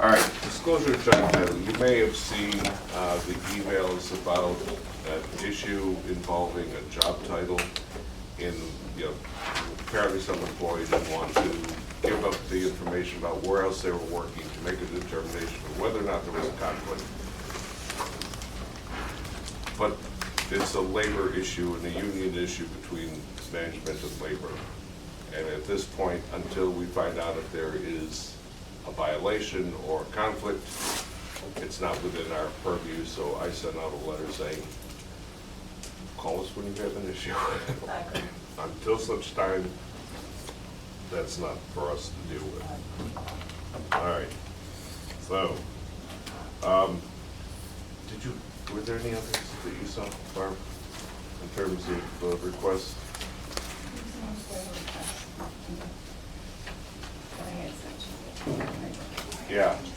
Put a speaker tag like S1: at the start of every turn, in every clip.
S1: All right, disclosure job title. You may have seen the emails about an issue involving a job title. Apparently some employee didn't want to give up the information about where else they were working to make a determination of whether or not there was a conflict. But it's a labor issue and a union issue between management and labor. And at this point, until we find out if there is a violation or a conflict, it's not within our purview. So I sent out a letter saying, call us when you have an issue. Until such time, that's not for us to deal with. All right. So, were there any others that you saw, Barb, in terms of requests?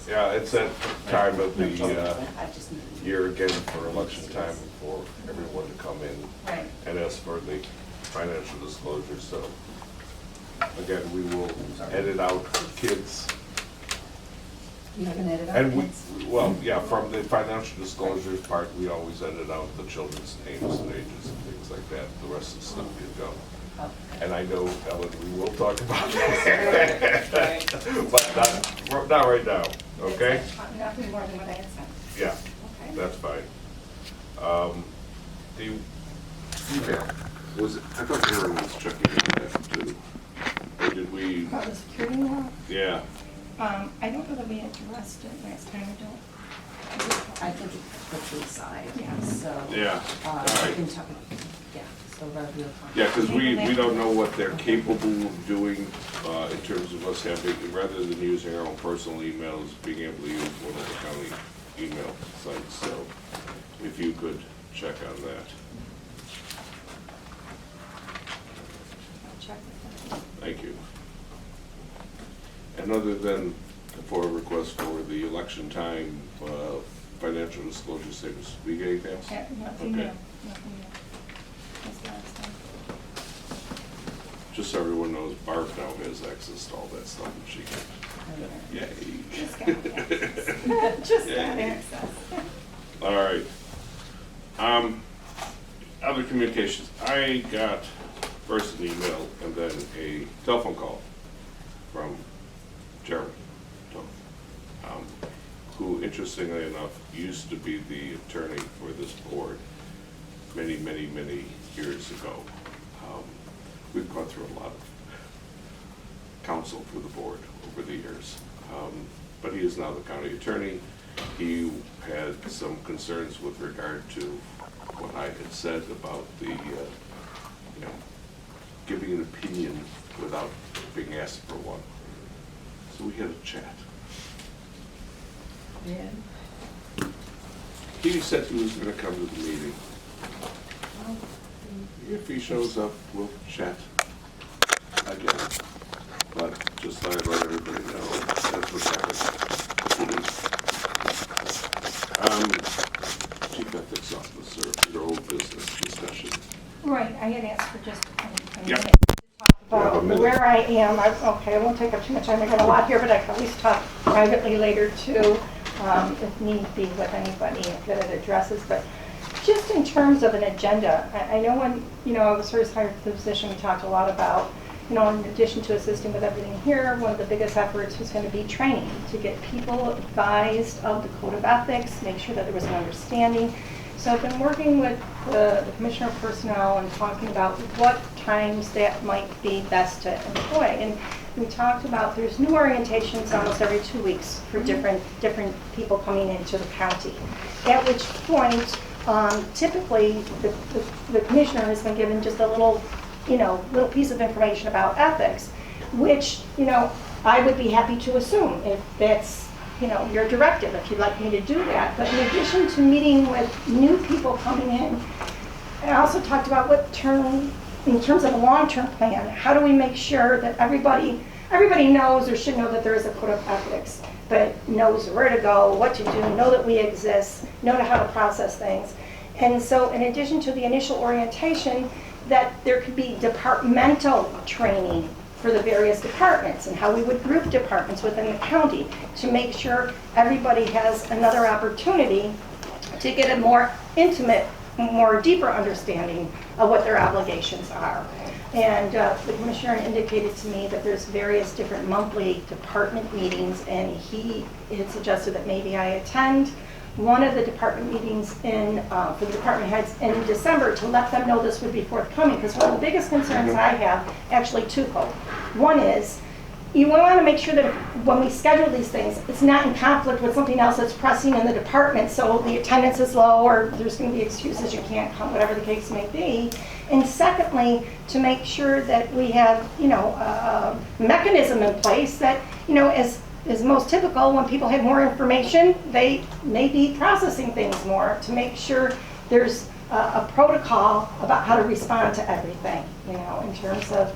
S1: Yeah, it's that time of the year again for election time for everyone to come in and ask for the financial disclosure. So again, we will edit out kids.
S2: You can edit out
S1: And
S2: kids?
S1: From the financial disclosures part, we always edit out the children's names and ages and things like that. The rest of the stuff can go.
S2: Okay.
S1: And I know, Ellen, we will talk about that, but not right now, okay?
S2: Nothing more than what I had said.
S1: Yeah,
S2: Okay.
S1: that's fine. The email, was it, I thought Aaron was checking into that too. Or did we,
S2: About the security law?
S1: yeah,
S2: I don't know that we addressed it last time, I don't.
S3: I think it's the true side.
S2: Yeah.
S3: So.
S1: yeah, all
S3: We
S1: right.
S3: can talk, yeah, so that'll be a comment.
S1: Yeah, because we don't know what they're capable of doing in terms of us having, rather than using our own personal emails, being able to use one of the county email sites. So if you could check on that.
S2: I'll check with them.
S1: Thank you. And other than for a request for the election time financial disclosure statements, we get anything else?
S2: Yeah, nothing
S1: Okay.
S2: new, nothing new. That's the last time.
S1: Just so everyone knows, Barb now has access to all that stuff and she can, yay.
S2: Just got access. Just got
S1: Yay.
S2: access.
S1: All right. Other communications. I got first an email and then a telephone call from Jeremy, who, interestingly enough, used to be the attorney for this board many, many, many years ago. We've gone through a lot of counsel for the board over the years. But he is now the county attorney. He had some concerns with regard to what I had said about the, giving an opinion without being asked for one. So we had a chat.
S2: Yeah.
S1: He said he was going to come to the meeting. If he shows up, we'll chat again. But just thought I'd let everybody know that's what's happening. Chief Ethics Officer, your old business discussion.
S2: Right, I had asked for just a
S1: Yep.
S2: minute to talk
S1: Have a
S2: about
S1: minute.
S2: where I am. Okay, I won't take up too much time, I got a lot here, but I can at least talk privately later too, if need be, with anybody that it addresses. But just in terms of an agenda, I know when, I was first hired for the position, we talked a lot about, in addition to assisting with everything here, one of the biggest efforts was going to be training, to get people advised of the code of ethics, make sure that there was an understanding. So I've been working with the Commissioner of Personnel and talking about what times that might be best to employ. And we talked about there's new orientations almost every 2 weeks for different people coming into the county. At which point, typically, the commissioner has been given just a little piece of information about ethics, which, I would be happy to assume if that's, your directive, if you'd like me to do that. But in addition to meeting with new people coming in, I also talked about in terms of a long-term plan, how do we make sure that everybody knows or should know that there is a code of ethics, but knows where to go, what to do, know that we exist, know how to process things. And so in addition to the initial orientation, that there could be departmental training for the various departments and how we would group departments within the county to make sure everybody has another opportunity to get a more intimate, more deeper understanding of what their obligations are. And the commissioner indicated to me that there's various different monthly department meetings, and he had suggested that maybe I attend one of the department meetings for the department heads in December to let them know this would be forthcoming, because one of the biggest concerns I have, actually twofold. One is, you want to make sure that when we schedule these things, it's not in conflict with something else that's pressing in the department, so the attendance is low, or there's going to be excuses you can't come, whatever the case may be. And secondly, to make sure that we have, a mechanism in place that, as is most typical, when people have more information, they may be processing things more, to make sure there's a protocol about how to respond to everything, in terms of,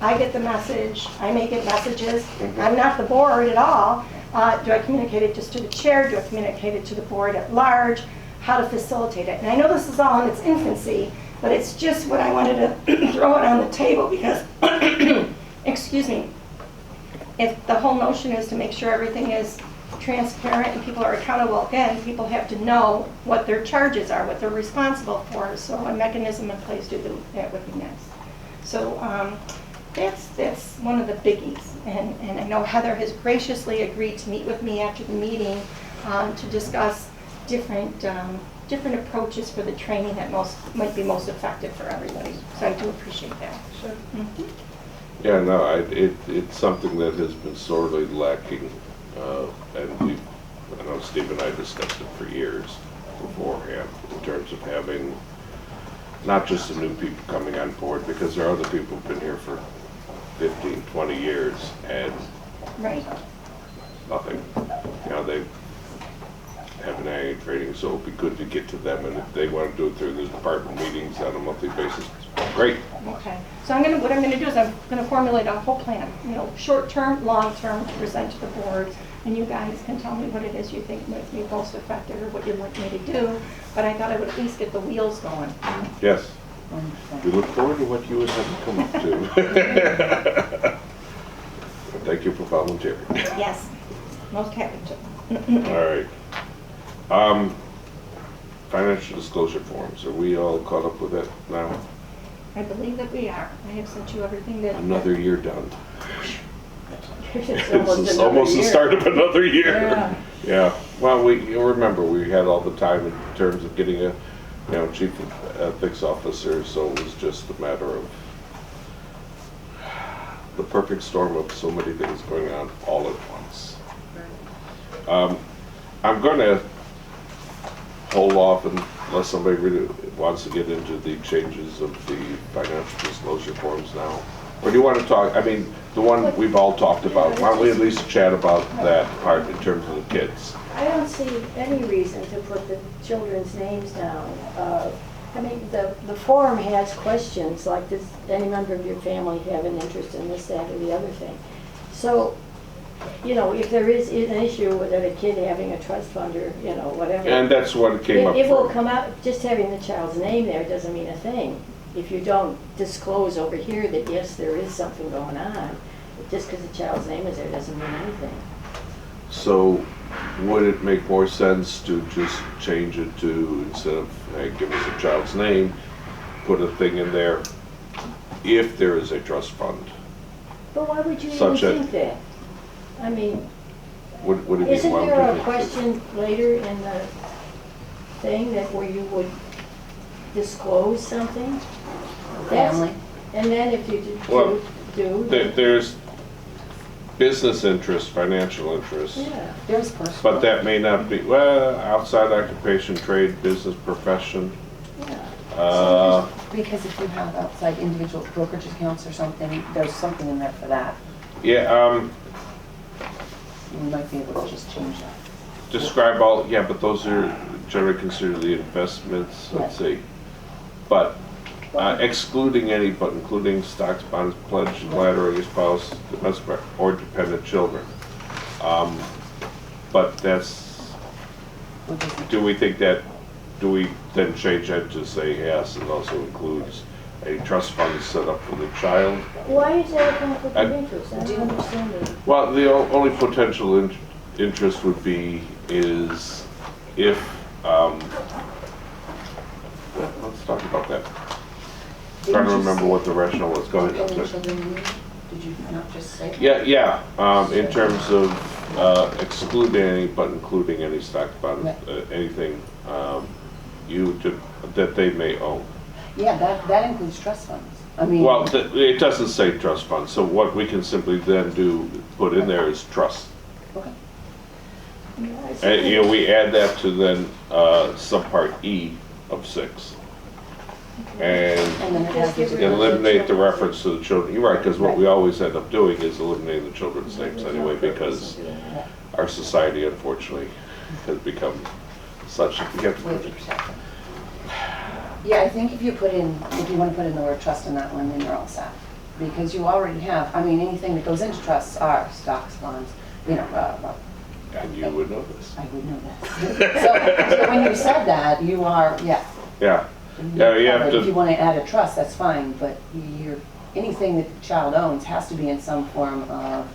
S2: I get the message, I may get messages, I'm not the board at all. Do I communicate it just to the chair? Do I communicate it to the board at large? How to facilitate it? And I know this is all in its infancy, but it's just what I wanted to throw it on the table because, excuse me, if the whole notion is to make sure everything is transparent and people are accountable, again, people have to know what their charges are, what they're responsible for. So a mechanism in place to do that would be nice. So that's one of the biggies. And I know Heather has graciously agreed to meet with me after the meeting to discuss different approaches for the training that might be most effective for everybody. So I do appreciate that.
S1: Sure.
S2: Mm-hmm.
S1: Yeah, no, it's something that has been sorely lacking, and I know Steve and I discussed it for years beforehand in terms of having not just the new people coming on board, because there are other people who've been here for 15, 20 years and
S2: right.
S1: Nothing. They haven't had any training, so it'd be good to get to them, and if they want to do it through the department meetings on a monthly basis, great.
S2: Okay. So what I'm gonna do is I'm gonna formulate a whole plan, short term, long term, to present to the board, and you guys can tell me what it is you think might be most effective or what you'd like me to do. But I thought I would at least get the wheels going.
S1: Yes. We look forward to what you would have to come up to. Thank you for volunteering.
S2: Yes, most happy to.
S1: All right. Financial disclosure forms, are we all caught up with that now?
S2: I believe that we are. I have sent you everything that.
S1: Another year done.
S2: It's
S1: It's almost the start of another year.
S2: Yeah.
S1: Yeah. Well, you'll remember, we had all the time in terms of getting a chief of ethics officer, so it was just a matter of the perfect storm of so many things going on all at once. I'm going to hold off unless somebody really wants to get into the changes of the financial disclosure forms now. Or do you want to talk, the one we've all talked about, why don't we at least chat about that part in terms of the kids?
S4: I don't see any reason to put the children's names down. The form has questions like, does any member of your family have an interest in this, that, or the other thing? So, if there is an issue with a kid having a trust fund or, whatever.
S1: And that's what it came up
S4: It will
S1: from.
S4: come out, just having the child's name there doesn't mean a thing. If you don't disclose over here that, yes, there is something going on, just because the child's name is there doesn't mean anything.
S1: So would it make more sense to just change it to, instead of, hey, give us the child's name, put a thing in there, if there is a trust fund?
S4: But why would you even
S1: Such a-
S4: think that?
S1: Would it be
S4: Isn't
S1: why would
S4: there
S1: you
S4: a
S1: think
S4: question later in the thing where you would disclose something?
S3: Family.
S4: And then if you
S1: Well,
S4: do.
S1: There's business interest, financial interest,
S4: Yeah.
S3: There's personal.
S1: but that may not be, outside occupation, trade, business, profession.
S4: Yeah.
S3: Because if you have outside individual brokerage accounts or something, there's something in there for that.
S1: Yeah,
S3: You might be able to just change that.
S1: describe all, yeah, but those are generally considered the investments, let's see. But excluding any, but including stocks, bonds, pledge, collateral, your spouse, domestic or dependent children. But that's,
S3: What does it-
S1: do we then change that to say yes, it also includes a trust fund set up for the child.
S4: Why is that a conflict of
S1: I-
S4: interest? I don't understand it.
S1: Well, the only potential interest would be is if, well, let's talk about that. Trying to remember what the rationale was. Go ahead. I'm
S3: Any
S1: sorry.
S3: children need? Did you not just say?
S1: Yeah, in terms of excluding any, but including any stock funds,
S3: Right.
S1: anything that they may own.
S3: Yeah, that includes trust funds. I mean.
S1: Well, it doesn't say trust fund, so what we can simply then do, put in there is trust.
S3: Okay.
S4: Yeah, I
S1: And,
S4: suppose-
S1: we add that to then subpart E of 6. And
S3: And then it has.
S4: Just give
S3: the-
S1: eliminate the reference to the children. You're right, because what we always end up doing is eliminating the children's names anyway, because
S3: Yeah,
S1: our society unfortunately has become such that we have
S3: we have
S1: to.
S3: to protect them. Yeah, I think if you want to put in the word trust in that one, then you're all set. Because you already have, I mean, anything that goes into trusts are stocks, bonds, well,
S1: And you would know this.
S3: I would know that. So when you said that, you are, yeah.
S1: Yeah, yeah, you have
S3: covered. If you
S1: to,
S3: want to add a trust, that's fine, but anything that the child owns has to be in some form of,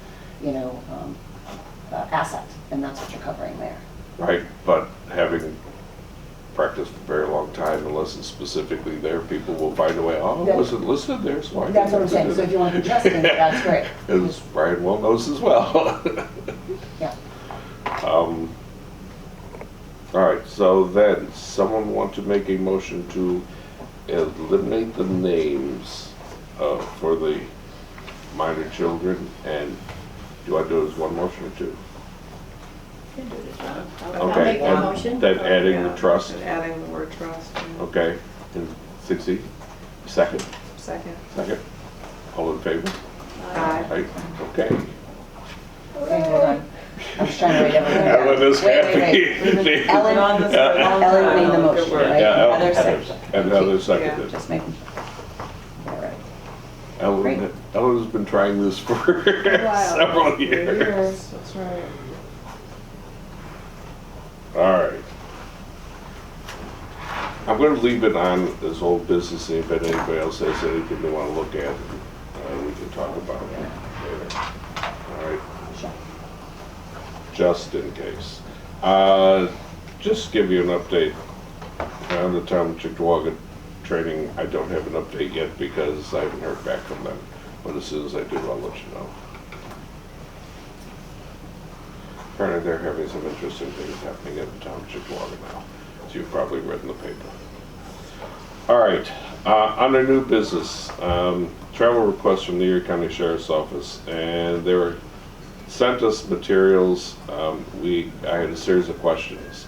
S3: asset, and that's what you're covering there.
S1: right, but having practiced for a very long time, unless it's specifically there, people will find a way, oh, it wasn't listed there, so I.
S3: That's what I'm saying, so if you want to put trust in it, that's great.
S1: As Brian well knows as well.
S3: Yeah.
S1: All right, so then, someone want to make a motion to eliminate the names for the minor children, and do I do it as one motion or two?
S4: I'll
S1: Okay,
S4: make that
S1: and
S4: motion.
S1: then adding the
S5: Yeah,
S1: trust,
S5: and adding the word trust. Yeah.
S1: okay, and 60, second,
S5: Second.
S1: all in favor?
S5: Aye.
S1: Right, okay.
S3: Okay, hold on. I'm just trying to write everything down.
S1: Ellen is
S3: Wait.
S1: happy.
S3: Ellen,
S5: On this for a long
S3: Ellen
S5: time.
S3: made the motion,
S5: Good work.
S3: right?
S1: Yeah,
S3: Heather seconded.
S1: And Heather seconded.
S3: Just making sure. All right.
S1: Ellen has been trying this for
S4: while.
S1: several years.
S5: Years, that's right.
S1: All right. I'm going to leave it on as old business, and if anybody else has anything they want to look at, we can talk about it later. All right,
S3: Sure.
S1: just in case. Just give you an update on the town of Chickawaga training. I don't have an update yet because I haven't heard back from them, but as soon as I do, I'll let you know. Apparently they're having some interesting things happening at the town of Chickawaga now, as you've probably read in the paper. All right, under new business, travel requests from the Erie County Sheriff's Office, and they were sent us materials. I had a series of questions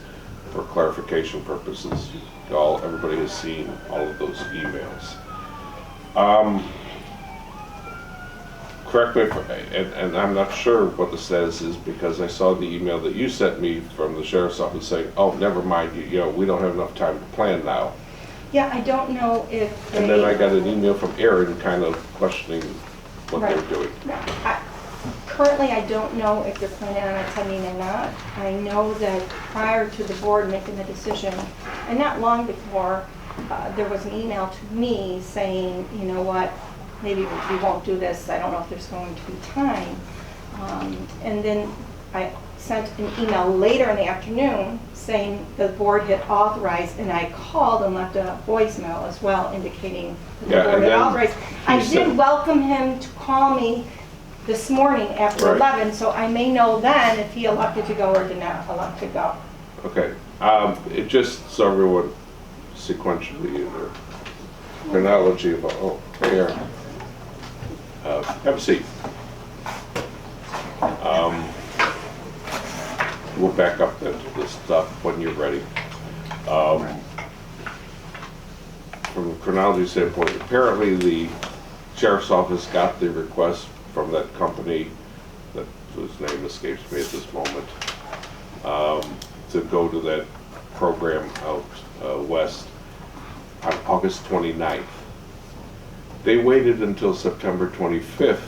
S1: for clarification purposes. Everybody has seen all of those emails. Correct me if, and I'm not sure what the status is because I saw the email that you sent me from the Sheriff's Office saying, oh, never mind, we don't have enough time to plan now.
S2: Yeah, I don't know if they...
S1: And then I got an email from Erin kind of questioning what they're
S2: Right.
S1: doing.
S2: Currently, I don't know if they're planning on attending or not. I know that prior to the board making the decision, and not long before, there was an email to me saying, you know what, maybe we won't do this. I don't know if there's going to be time. And then I sent an email later in the afternoon saying the board had authorized, and I called and left a voicemail as well indicating that
S1: Yeah,
S2: the board
S1: and
S2: had
S1: then
S2: authorized. I
S1: you said-
S2: did welcome him to call me this morning after
S1: Right.
S2: 11, so I may know then if he elected to go or did not elect to go.
S1: Okay, it just so everyone sequentially in their chronology of, oh, there. Have a seat. We'll back up then to this stuff when you're ready. From a chronology standpoint, apparently the Sheriff's Office got the request from that company, whose name escapes me at this moment, to go to that program out west on August 29th. They waited until September 25th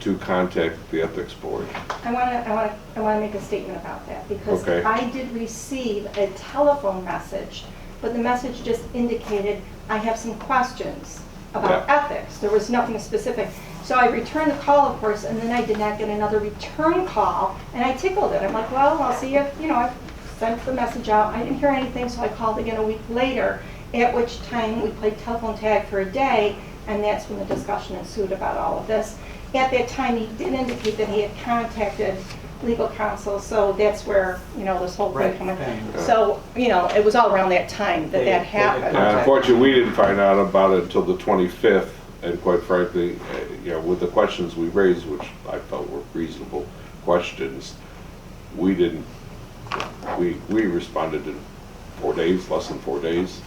S1: to contact the Ethics Board.
S2: I want to make a statement about that because
S1: Okay.
S2: I did receive a telephone message but the message just indicated, I have some questions about
S1: Yeah.
S2: ethics. There was nothing specific. So I returned the call, of course, and then I did not get another return call, and I tickled it. I'm like, well, I'll see if, I sent the message out. I didn't hear anything, so I called again a week later, at which time we played telephone tag for a day, and that's when the discussion ensued about all of this. At that time, he did indicate that he had contacted legal counsel, so that's where, this whole thing
S6: Right.
S2: came in.
S6: And-
S2: So, it was all around that time that
S6: They-
S2: that
S6: they-
S2: happened.
S1: Unfortunately, we didn't find out about it until the 25th, and quite frankly, with the questions we raised, which I felt were reasonable questions, we responded in 4 days, less than 4 days.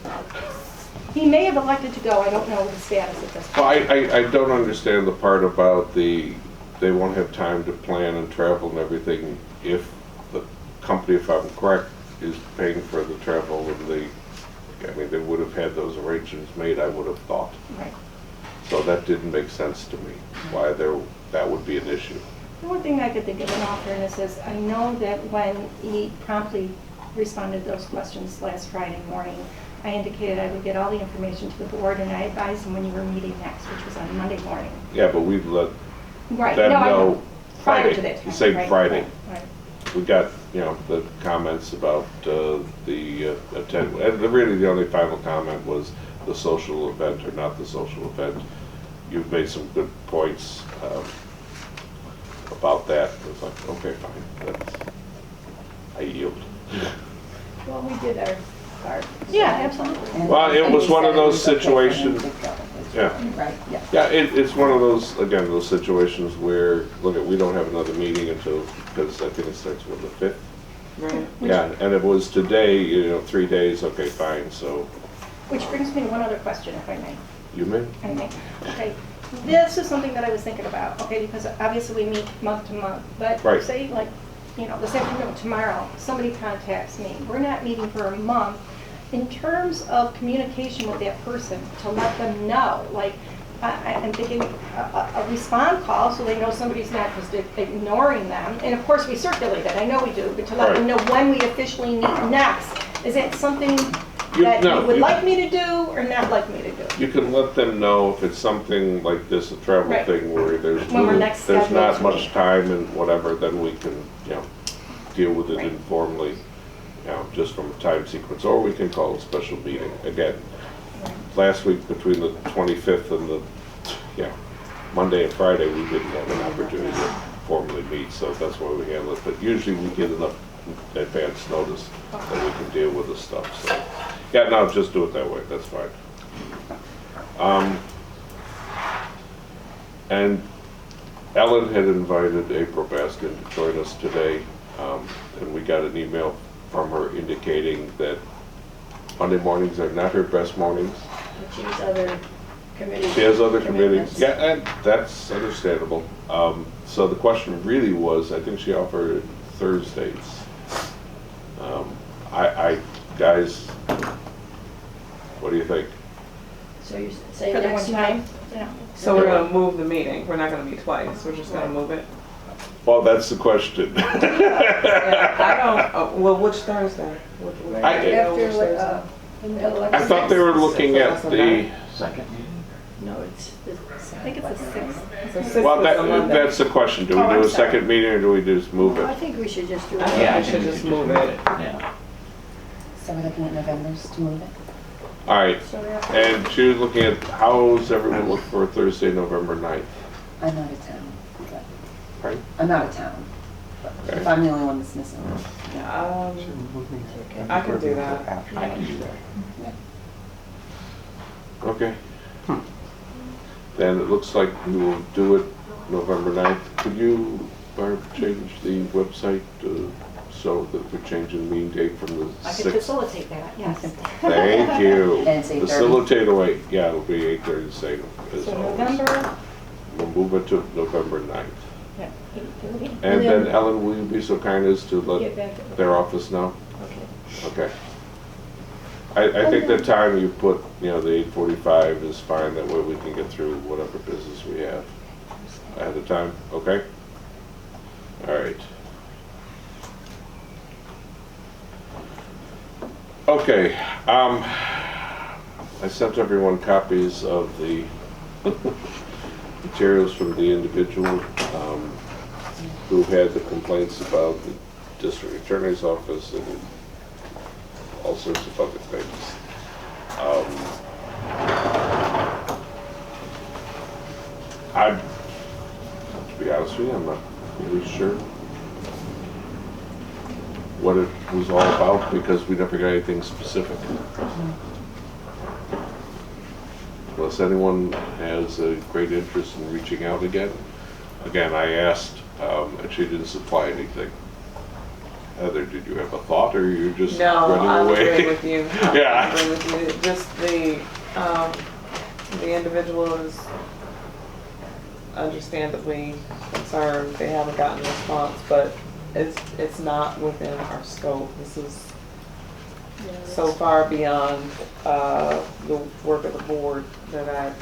S2: He may have elected to go, I don't know the status at this
S1: Well,
S2: point.
S1: I don't understand the part about they won't have time to plan and travel and everything if the company, if I'm correct, is paying for the travel and they would have had those arrangements made, I would have thought.
S2: Right.
S1: So that didn't make sense to me, why that would be an issue.
S2: The one thing I could think of in all fairness is, I know that when he promptly responded to those questions last Friday morning, I indicated I would get all the information to the board, and I advised him when you were meeting next, which was on Monday morning.
S1: Yeah, but we'd let
S2: Right.
S1: them
S2: No, I
S1: know
S2: prior
S1: Friday.
S2: to that time.
S1: You say
S2: Right,
S1: Friday.
S2: right.
S1: We got, the comments about the attend, and really the only final comment was the social event or not the social event. You've made some good points about that. It was like, okay, fine, I yield.
S2: Well, we did our part. Yeah, absolutely.
S3: And-
S1: Well, it
S3: and
S1: was
S3: he
S1: one
S3: said
S1: of
S3: it
S1: those
S3: was okay for him
S1: situations-
S3: to go.
S1: Yeah.
S3: Right, yeah.
S1: Yeah, it's one of those, again, those situations where, look, we don't have another meeting until, because I think it starts with the 5th.
S5: Right.
S1: Yeah, and it was today, 3 days, okay, fine, so,
S2: Which brings me to one other question, if I may.
S1: you may?
S2: I may. Okay, this is something that I was thinking about, okay, because obviously we meet month to month, but
S1: Right.
S2: say like, this afternoon, tomorrow, somebody contacts me, we're not meeting for a month. In terms of communication with that person, to let them know, like, I'm thinking a respond call so they know somebody's not just ignoring them. And of course, we circulate it, I know we do, but to let them know when we officially meet next. Is that something that
S1: no,
S2: you would
S1: you-
S2: like me to do or not like me to do?
S1: You can let them know if it's something like this, a travel
S2: Right.
S1: thing where there's
S2: When we're next
S1: there's
S2: scheduled
S1: not
S2: to
S1: much
S2: meet.
S1: time and whatever, then we can, deal with it
S2: Right.
S1: informally, just from a time sequence, or we can call a special meeting. Again, last week between the 25th and the, Monday and Friday, we didn't have an opportunity to formally meet, so that's why we handle it. But usually we get enough advance notice that we can deal with this stuff, so. Yeah, no, just do it that way, that's fine. And Ellen had invited April Baskin to join us today, and we got an email from her indicating that Monday mornings are not her best mornings.
S4: But she has other committees.
S1: She has other committees.
S4: commitments.
S1: Yeah, and that's understandable. So the question really was, I think she offered Thursdays. Guys, what do you think?
S4: So you're saying
S2: For the
S4: next
S2: one time?
S4: month?
S2: Yeah.
S5: So we're gonna move the meeting. We're not gonna meet twice. We're just gonna move it.
S1: Well, that's the question.
S5: Yeah, I don't, well, which Thursday? Which
S1: I-
S4: After,
S5: which Thursday?
S1: I thought they were looking at the,
S6: Second meeting.
S4: No, it's,
S2: I think it's the 6th.
S5: The 6th
S1: well,
S5: is a Monday.
S1: that's the question. Do we
S2: Oh,
S1: do
S2: I'm
S1: a
S2: sorry.
S1: second meeting or do we just move
S4: I
S1: it?
S4: think we should just do it.
S5: I think we should just move it.
S6: Yeah.
S3: So we're looking at November's to move it?
S1: All right,
S2: So we have-
S1: and she was looking at, how's everyone look for Thursday, November 9th?
S3: I'm out of town. but-
S1: Right?
S3: I'm out of town. But
S1: Okay.
S3: if I'm the only one that's missing.
S5: I can do that.
S6: I can do that.
S1: Okay. Then it looks like we will do it November 9th. Could you, Barb, change the website so that we're changing the meeting date from the
S2: I could
S1: 6th?
S2: facilitate that, yes.
S1: Thank you.
S3: And it's 8:30.
S1: Facilitate away, yeah, it'll be 8:30 the same as
S2: So
S1: always.
S2: November,
S1: We'll move it to November 9th.
S2: yeah, 8:30.
S1: And then Ellen, will you be so kind as to
S2: Get
S1: let
S2: back to-
S1: their office know?
S2: Okay.
S1: Okay. I think the time you put, the 8:45 is fine, that way we can get through whatever business we have ahead of time, okay? All right. Okay, I sent everyone copies of the materials from the individual who had the complaints about the district attorney's office and all sorts of other things. To be honest with you, I'm not really sure what it was all about because we never got anything specific. Unless anyone has a great interest in reaching out again. Again, I asked, and she didn't supply anything. Heather, did you have a thought, or you just
S5: No,
S1: running
S5: I'm
S1: away?
S5: agreeing with you.
S1: Yeah.
S5: I'm agreeing with you. Just the individual is understandably concerned. They haven't gotten a response, but it's not within our scope. This is so far beyond the work of the board that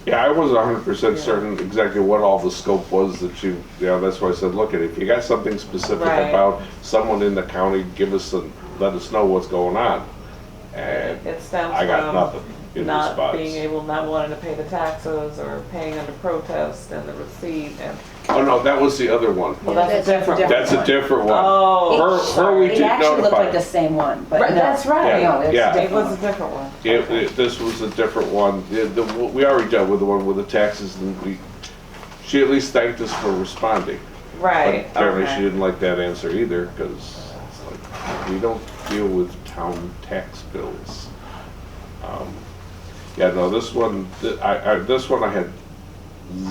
S1: Yeah, I wasn't 100%
S5: Yeah.
S1: certain exactly what all the scope was that that's why I said, look, if you got something specific
S5: Right.
S1: about someone in the county, let us know what's going on. And
S5: it stems
S1: I got
S5: from
S1: nothing in
S5: not
S1: response.
S5: being able, not wanting to pay the taxes or paying under protest and the receipt and.
S1: Oh, no, that was the other one.
S5: Well, that's a different one.
S1: That's a different one.
S5: Oh,
S1: Her we
S3: It
S1: did
S3: actually looked like
S1: notify.
S3: the same one, but
S5: Right,
S3: no.
S5: that's right.
S3: No, it's
S1: Yeah.
S3: a
S5: It
S3: different
S5: was a
S3: one.
S5: different one.
S1: This was a different one. We already dealt with the one with the taxes, and she at least thanked us for responding.
S5: Right,
S1: But apparently she
S5: okay.
S1: didn't like that answer either, because it's like, we don't deal with town tax bills. Yeah, no, this one I had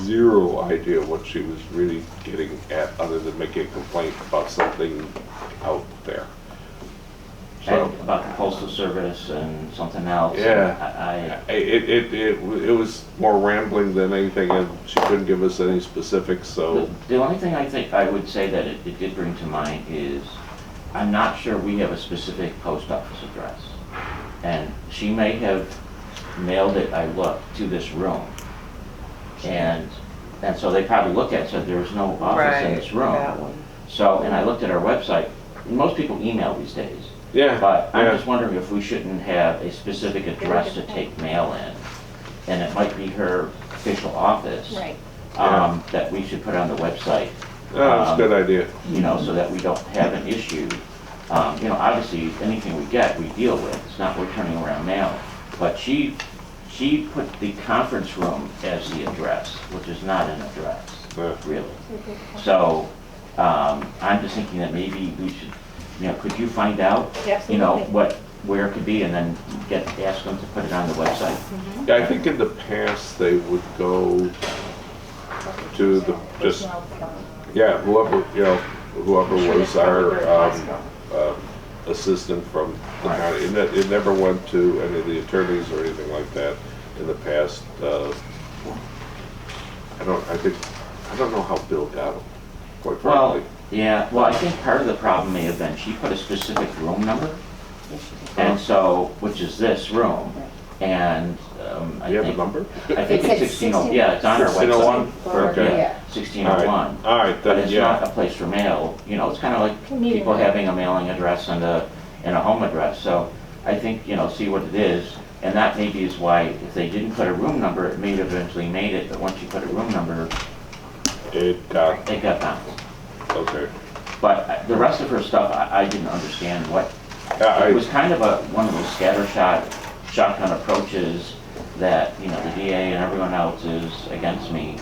S1: zero idea what she was really getting at, other than making a complaint about something out there. So,
S6: And about the postal service and something else.
S1: yeah. It was more rambling than anything, and she couldn't give us any specifics, so.
S6: The only thing I think I would say that it did bring to mind is, I'm not sure we have a specific post office address. And she may have mailed it, I looked, to this room. And so they probably looked at it and said, there was no office in this room.
S5: That one.
S6: So, and I looked at our website, most people email these days.
S1: Yeah.
S6: But I'm
S1: yeah.
S6: just wondering if we shouldn't have a specific address to take mail in. And it might be her official office.
S2: Right.
S6: That we should put on the website.
S1: Oh, that's a good idea.
S6: You know, so that we don't have an issue. You know, obviously, anything we get, we deal with. It's not we're turning around mail. But she put the conference room as the address, which is not an address,
S1: Yeah.
S6: really. So, I'm just thinking that maybe we should, you know, could you find out, you know,
S2: Absolutely.
S6: where it could be, and then ask them to put it on the website?
S1: Yeah, I think in the past they would go to the, just, yeah, whoever was our assistant from the county. It never went to any of the attorneys or anything like that in the past. I don't know how Bill got them, quite
S6: Well,
S1: frankly.
S6: yeah, well, I think part of the problem may have been she put a specific room number, and so, which is this room, and I
S1: Do you have a
S6: think,
S1: number?
S6: I think
S3: It
S6: it's
S3: said
S6: 16, yeah, it's on our
S1: 1601?
S6: website.
S1: Okay.
S6: Yeah,
S3: Yeah.
S6: 1601.
S1: All right,
S6: But
S1: then,
S6: it's
S1: yeah.
S6: not a place for mail, you know, it's kind of like
S2: Community.
S6: people having a mailing address and a home address. So I think, you know, see what it is, and that maybe is why, if they didn't put a room number, it may have eventually made it, but once you put a room number,
S1: It got,
S6: it got bounced.
S1: okay.
S6: But the rest of her stuff, I didn't understand what,
S1: Yeah,
S6: it was kind of one of those shotgun approaches that, you know, the DA and everyone else is against me,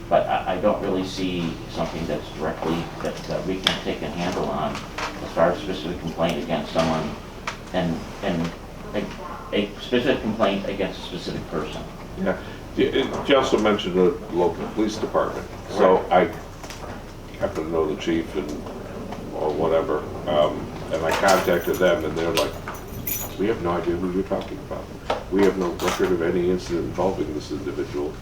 S6: but I don't really see something that's directly, that we can take a handle on as far as specific complaint against someone, and a specific complaint against a specific person.
S1: Yeah. You also mentioned the local police department, so I happen to know the chief or whatever, and I contacted them, and they're like, we have no idea who you're talking about. We have no record of any incident involving this individual,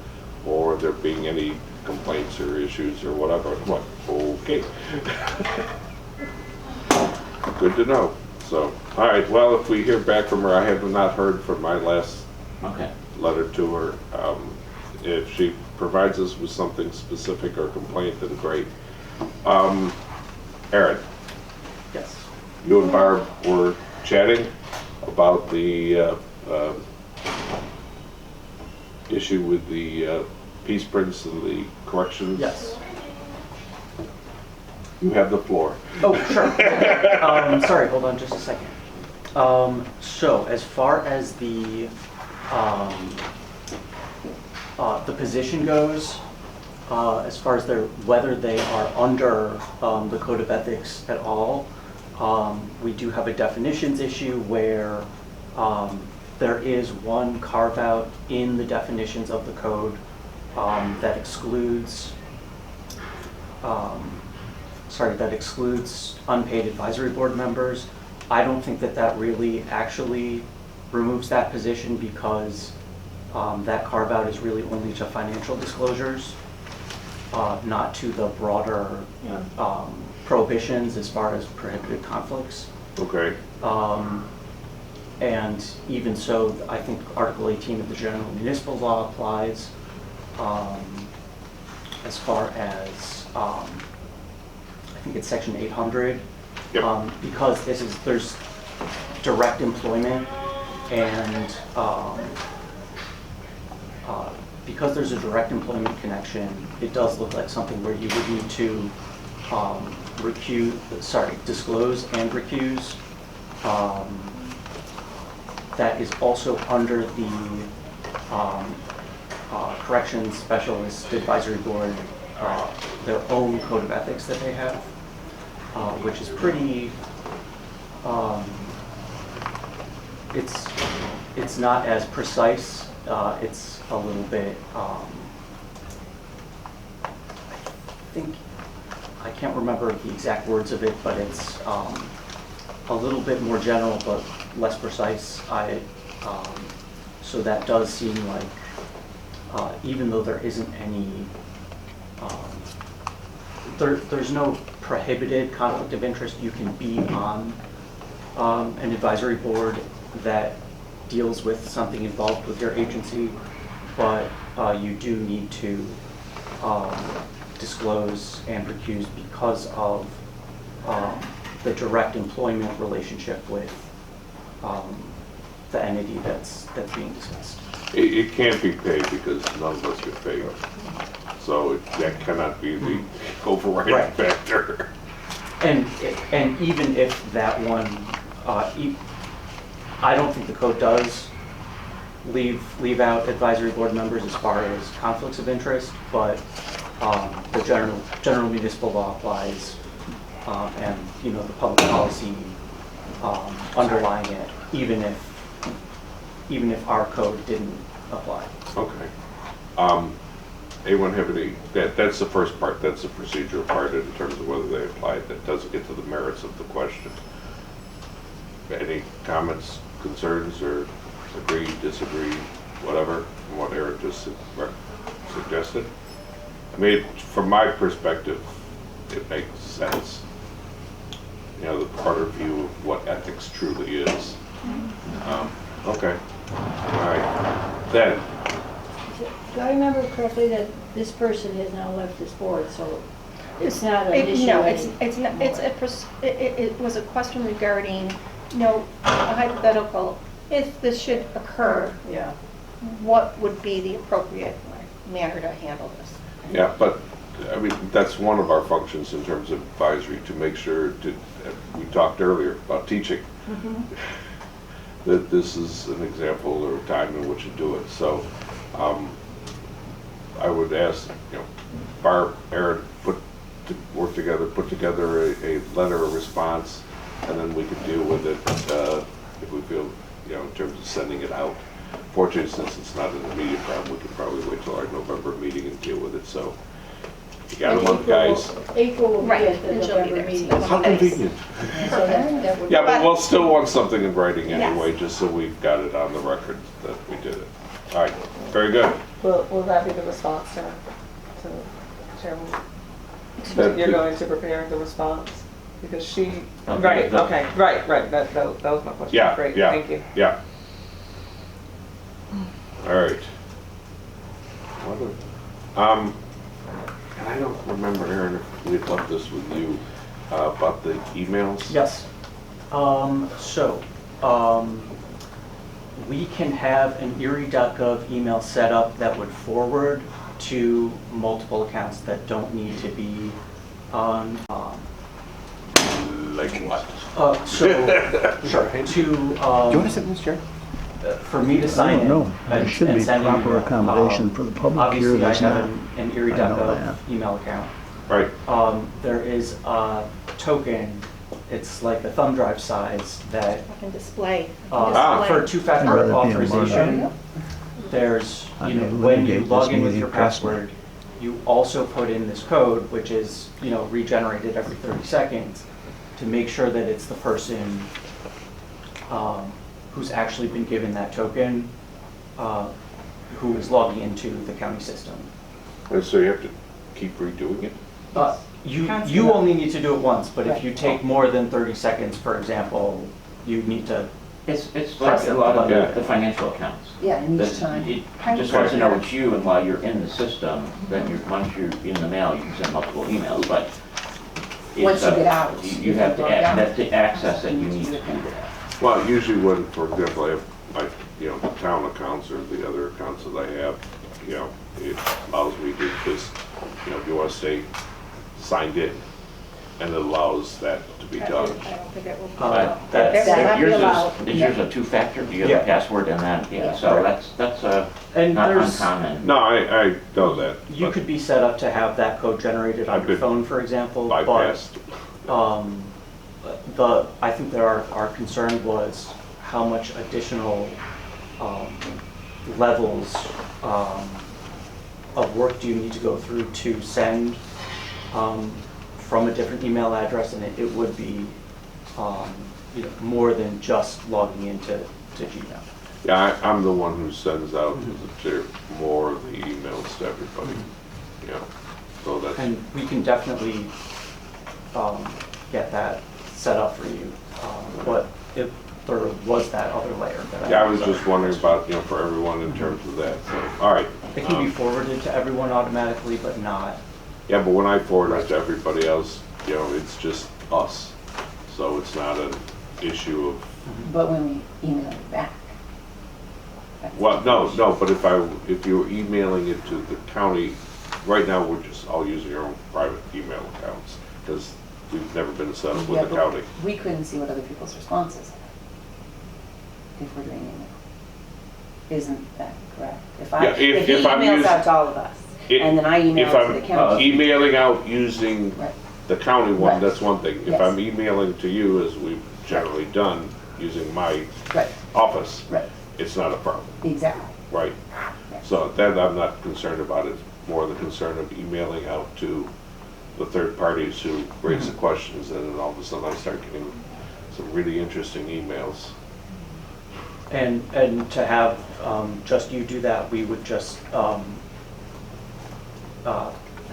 S1: or there being any complaints or issues or whatever. I'm like, okay. Good to know. So, all right, well, if we hear back from her, I have not heard from my last
S6: Okay.
S1: letter to her. If she provides us with something specific or complaint, then great. Aaron,
S6: Yes.
S1: you and Barb were chatting? about the issue with the peace prints and the corrections?
S7: Yes.
S1: You have the floor.
S7: Oh, sure. Sorry, hold on just a second. So as far as the position goes, as far as whether they are under the Code of Ethics at all, we do have a definitions issue where there is one carve out in the definitions of the code that excludes unpaid advisory board members. I don't think that really actually removes that position because that carve out is really only to financial disclosures, not to the broader prohibitions as far as prohibited conflicts.
S1: Okay.
S7: And even so, I think Article 18 of the General Municipal Law applies as far as, I think it's Section 800.
S1: Yep.
S7: Because there's direct employment and because there's a direct employment connection, it does look like something where you would need to disclose and recuse. That is also under the Corrections Specialist Advisory Board, their own code of ethics that they have, which is pretty, it's not as precise. It's a little bit, I can't remember the exact words of it, but it's a little bit more general but less precise. So that does seem like, even though there isn't any, there's no prohibited conflict of interest, you can be on an advisory board that deals with something involved with your agency, but you do need to disclose and recuse because of the direct employment relationship with the entity that's being discussed.
S1: It can't be paid because none of us get paid. So that cannot be the overriding
S7: Right.
S1: factor.
S7: And even if that one, I don't think the code does leave out advisory board members as far as conflicts of interest, but the general municipal law applies, and the public policy underlying it, even if our code didn't apply.
S1: Okay. Anyone have any, that's the first part, that's the procedural part in terms of whether they apply it. That doesn't get to the merits of the question. Any comments, concerns, or agree, disagree, whatever, from what Eric just suggested? I mean, from my perspective, it makes sense. The broader view of what ethics truly is. Okay. All right. Then,
S4: Do I remember correctly that this person has now left this board, so it's not an issue?
S2: No, it's not, it was a question regarding, a hypothetical, if this should occur,
S3: Yeah.
S2: what would be the appropriate manner to handle this?
S1: yeah, but I mean, that's one of our functions in terms of advisory, to make sure we talked earlier about teaching. That this is an example or a time in which to do it. So I would ask, Barb, Aaron, work together, put together a letter of response, and then we can deal with it if we feel, in terms of sending it out. Fortunately, since it's not an immediate problem, we could probably wait till our November meeting and deal with it. So you got a month, guys.
S4: April will be
S2: Right,
S4: at the
S2: and she'll be
S4: November
S2: there,
S4: meeting.
S2: so
S1: How convenient.
S4: So that would.
S1: Yeah, but we'll still want something in writing
S2: Yes.
S1: anyway, just so we've got it on the record that we did it. All right, very good.
S5: Will that be the response to Chairman? You're going to prepare the response? Because she,
S6: Okay,
S5: right, okay, right, that was my question.
S1: Yeah,
S5: Great,
S1: yeah.
S5: thank you.
S1: Yeah. All right. And I don't remember, Aaron, if we had left this with you about the emails.
S7: Yes. So We can have an erie.gov email set up that would forward to multiple accounts that don't need to be on.
S1: Like what?
S7: So, sure, to,
S8: Do you want to sit in this chair?
S7: for me to
S9: I
S7: sign
S9: don't
S7: in
S9: know. There
S7: and
S9: should be
S7: send an
S9: proper
S7: email,
S9: accommodation for the public here.
S7: obviously I
S9: There's
S7: have
S9: not.
S7: an
S9: I know
S7: erie.gov
S9: that.
S7: email account.
S1: Right.
S7: There is a token, it's like a thumb drive size that
S2: I can display. I can
S7: for
S2: display.
S7: two-factor
S9: Rather be a
S7: authorization,
S2: mark.
S7: there's,
S9: I'm
S7: you know,
S9: gonna
S7: when you
S9: litigate
S7: log
S9: this
S7: in with
S9: meeting,
S7: your
S9: trust me.
S7: password, you also put in this code, which is, you know, regenerated every 30 seconds to make sure that it's the person who's actually been given that token, who is logging into the county system.
S1: And so you have to keep redoing it?
S7: You
S2: Constantly.
S7: only need to do it once, but if
S3: Right.
S7: you take more than 30 seconds, for example, you need to,
S6: It's like a lot of the financial accounts.
S3: Yeah, and each
S6: That
S3: time.
S6: It just wants to know it's you, and while you're in the system, then once you're in the mail, you can send multiple emails, but. it's,
S3: Once you get out,
S6: You have to, that's the access that you need to do that.
S1: Well, usually when, for example, I have my, you know, the town accounts or the other accounts that I have, you know, it allows me to just, you know, if you want to stay signed in, and it allows that to be
S2: I
S1: done.
S2: don't think it will be.
S7: that's-
S2: That will not be
S6: Yours
S2: allowed.
S6: is yours a two-factor? Do you have
S7: Yeah.
S6: a password and then, yeah, so that's
S7: and
S6: not
S7: there's,
S6: uncommon.
S1: No, I know that.
S7: you
S1: but
S7: could be set up to have that code generated on
S1: I've
S7: your
S1: been
S7: phone, for example, but
S1: bypassed.
S7: I think that our concern was how much additional levels of work do you need to go through to send from a different email address, and it would be you know, more than just logging into Gmail.
S1: Yeah, I'm the one who sends out more of the emails to everybody, you know, so that's.
S7: And we can definitely get that set up for you, but if there was that other layer that
S1: Yeah, I was just wondering about, you know, for everyone in terms of that, so, all right.
S7: It can be forwarded to everyone automatically, but not.
S1: Yeah, but when I forward it to everybody else, you know, it's just us, so it's not an issue of,
S3: But when we email it back. that's-
S1: well, no, but if you're emailing it to the county, right now, we're just all using our own private email accounts, because we've never been set up
S3: Yeah,
S1: with the
S3: but
S1: county.
S3: we couldn't see what other people's responses are if we're doing email. Isn't that correct?
S1: Yeah,
S3: If he
S1: if I'm
S3: emails
S1: using-
S3: out to all of us, and then I email
S1: If
S3: it to the
S1: I'm
S3: county.
S1: emailing out using
S3: Right.
S1: the county one,
S3: Right.
S1: that's one thing. If
S3: Yes.
S1: I'm emailing to you, as we've generally done, using my
S3: Right,
S1: office,
S3: right,
S1: it's not a problem,
S3: exactly.
S1: right? So that I'm not concerned about it, more the concern of emailing out to the third parties who raise the questions, and then all of a sudden I start getting some really interesting emails.
S7: And to have just you do that, we would just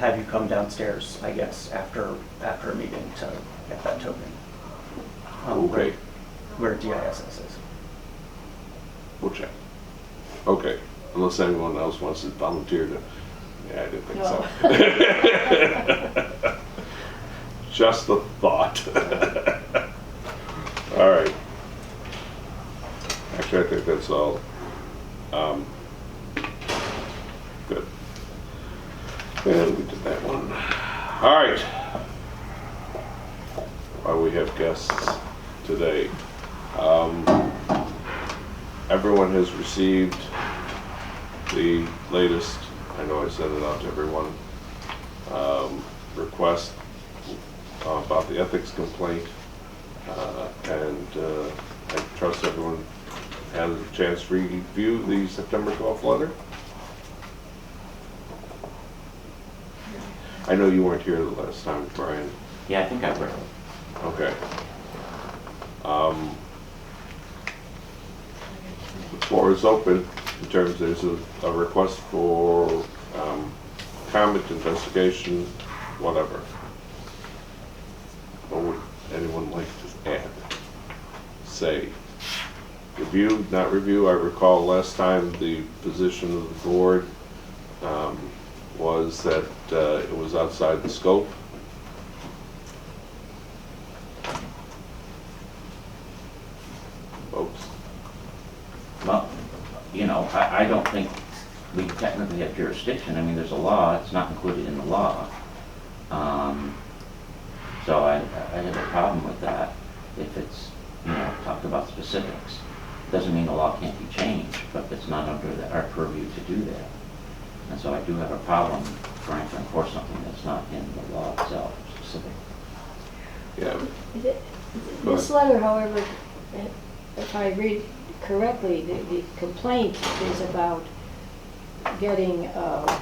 S7: have you come downstairs, I guess, after a meeting to get that token.
S1: Okay,
S7: Where DISS is.
S1: we'll check. Okay, unless anyone else wants to volunteer to, yeah, I didn't think so. Just a thought. All right. Actually, I think that's all. Good. And we did that one. All right. While we have guests today, everyone has received the latest, I know I sent it out to everyone, request about the ethics complaint, and I trust everyone had a chance to review the September 12th letter. I know you weren't here the last time, Brian.
S6: Yeah, I think I read it.
S1: Okay. The floor is open in terms, there's a request for comment, investigation, whatever. What would anyone like to add? Say, review, not review? I recall last time the position of the board was that it was outside the scope. folks.
S6: Well, you know, I don't think we technically have jurisdiction. I mean, there's a law, it's not included in the law. So I have a problem with that if it's, you know, talked about specifics. Doesn't mean the law can't be changed, but it's not under our purview to do that. And so I do have a problem trying to enforce something that's not in the law itself, specific.
S1: Yeah.
S4: This letter, however, if I read correctly, the complaint is about getting a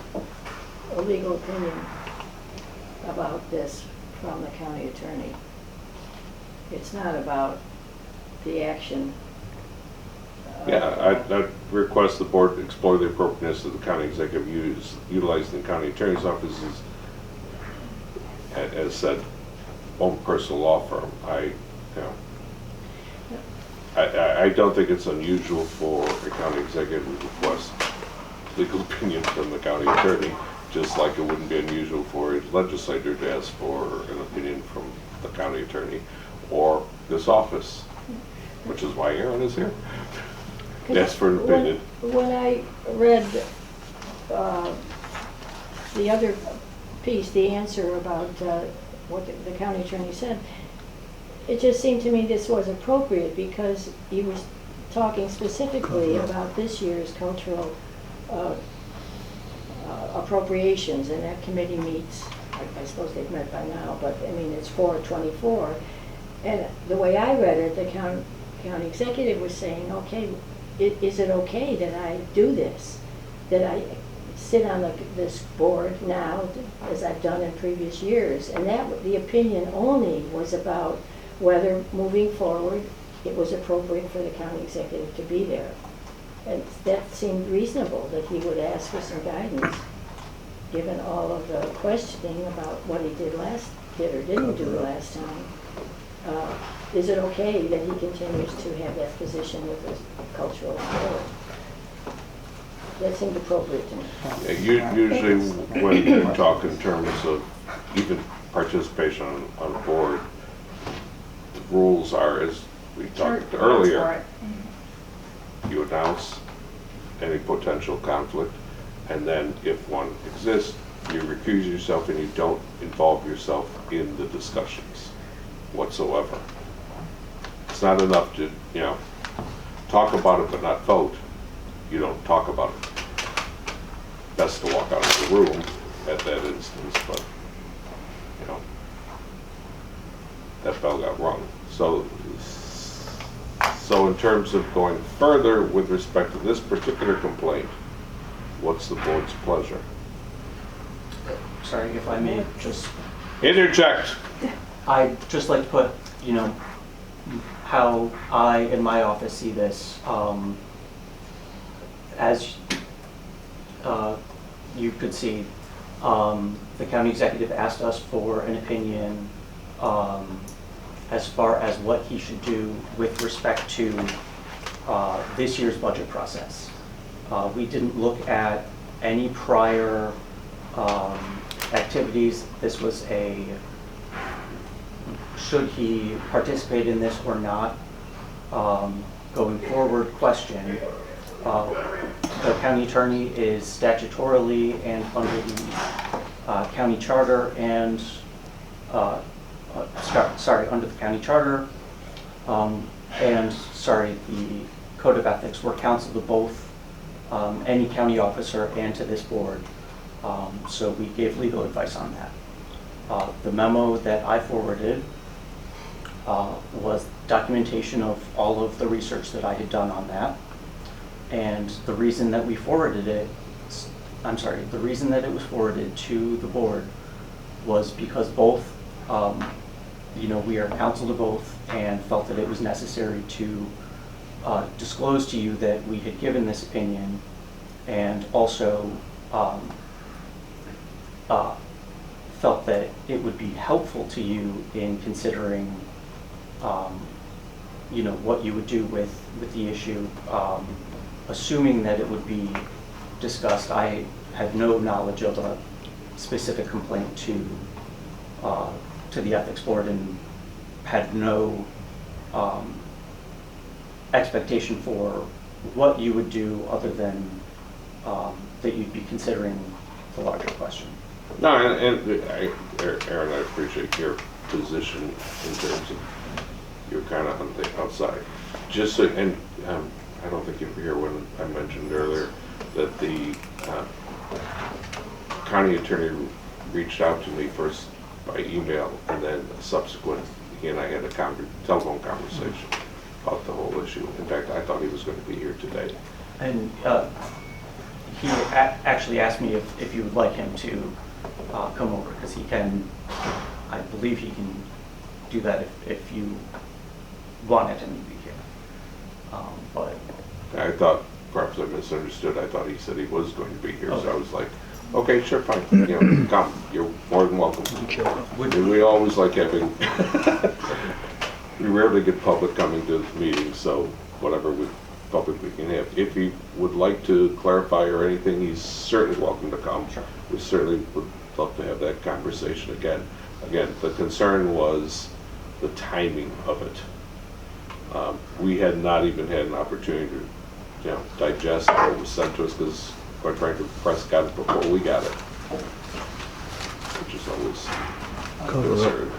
S4: legal opinion about this from the county attorney. It's not about the action.
S1: Yeah, I request the board explore the appropriateness of the county executive utilizing the county attorney's offices as said own personal law firm. I don't think it's unusual for a county executive to request legal opinion from the county attorney, just like it wouldn't be unusual for a legislator to ask for an opinion from the county attorney or this office, which is why Aaron is here. Ask for an opinion.
S4: When I read the other piece, the answer about what the county attorney said, it just seemed to me this was appropriate because he was talking specifically about this year's cultural appropriations, and that committee meets, I suppose they've met by now, but I mean it's 4/24. And the way I read it, the county executive was saying, okay, is it okay that I do this? That I sit on this board now, as I've done in previous years? And that the opinion only was about whether moving forward it was appropriate for the county executive to be there. And that seemed reasonable, that he would ask for some guidance, given all of the questioning about what he did or didn't do last time. Is it okay that he continues to have that position with the cultural board? That seemed appropriate to me.
S1: Yeah, usually when we talk in terms of even participation on a board, the rules are, as we talked earlier, you announce any potential conflict, and then if one exists, you recuse yourself and you don't involve yourself in the discussions whatsoever. It's not enough to, you know, talk about it but not vote. You don't talk about it. Best to walk out of the room at that instance, but, you know, that bell got rung. So in terms of going further with respect to this particular complaint, what's the board's pleasure?
S7: Sorry, if I may just,
S1: Interject!
S7: I'd just like to put, you know, how I in my office see this. As you could see, the county executive asked us for an opinion as far as what he should do with respect to this year's budget process. We didn't look at any prior activities. This was a should he participate in this or not going forward question. The county attorney is statutorily and under the county charter and under the county charter and the code of ethics were counsel to both any county officer and to this board. So we gave legal advice on that. The memo that I forwarded was documentation of all of the research that I had done on that. And the reason that we forwarded it, the reason that it was forwarded to the board was because both, we are counsel to both and felt that it was necessary to disclose to you that we had given this opinion, and also felt that it would be helpful to you in considering what you would do with the issue, assuming that it would be discussed. I had no knowledge of a specific complaint to the ethics board and had no expectation for what you would do other than that you'd be considering the larger question.
S1: No, Aaron, I appreciate your position in terms of you're kind of on the outside. Just so, and I don't think you were here when I mentioned earlier that the county attorney reached out to me first by email, and then subsequent, he and I had a telephone conversation about the whole issue. In fact, I thought he was going to be here today.
S7: And he actually asked me if you would like him to come over, because he can, I believe he can do that if you wanted him to be here. But
S1: I thought, perhaps I misunderstood, I thought he said he was going to be here, so I was like, okay, sure, fine, come, you're more than welcome. And we always like having, we rarely get public coming to meetings, so whatever public we can have. If he would like to clarify or anything, he's certainly welcome to come.
S7: Sure.
S1: We certainly would love to have that conversation again. Again, the concern was the timing of it. We had not even had an opportunity to digest what was sent to us, because quite frankly, the press got it before we got it, which is always concern.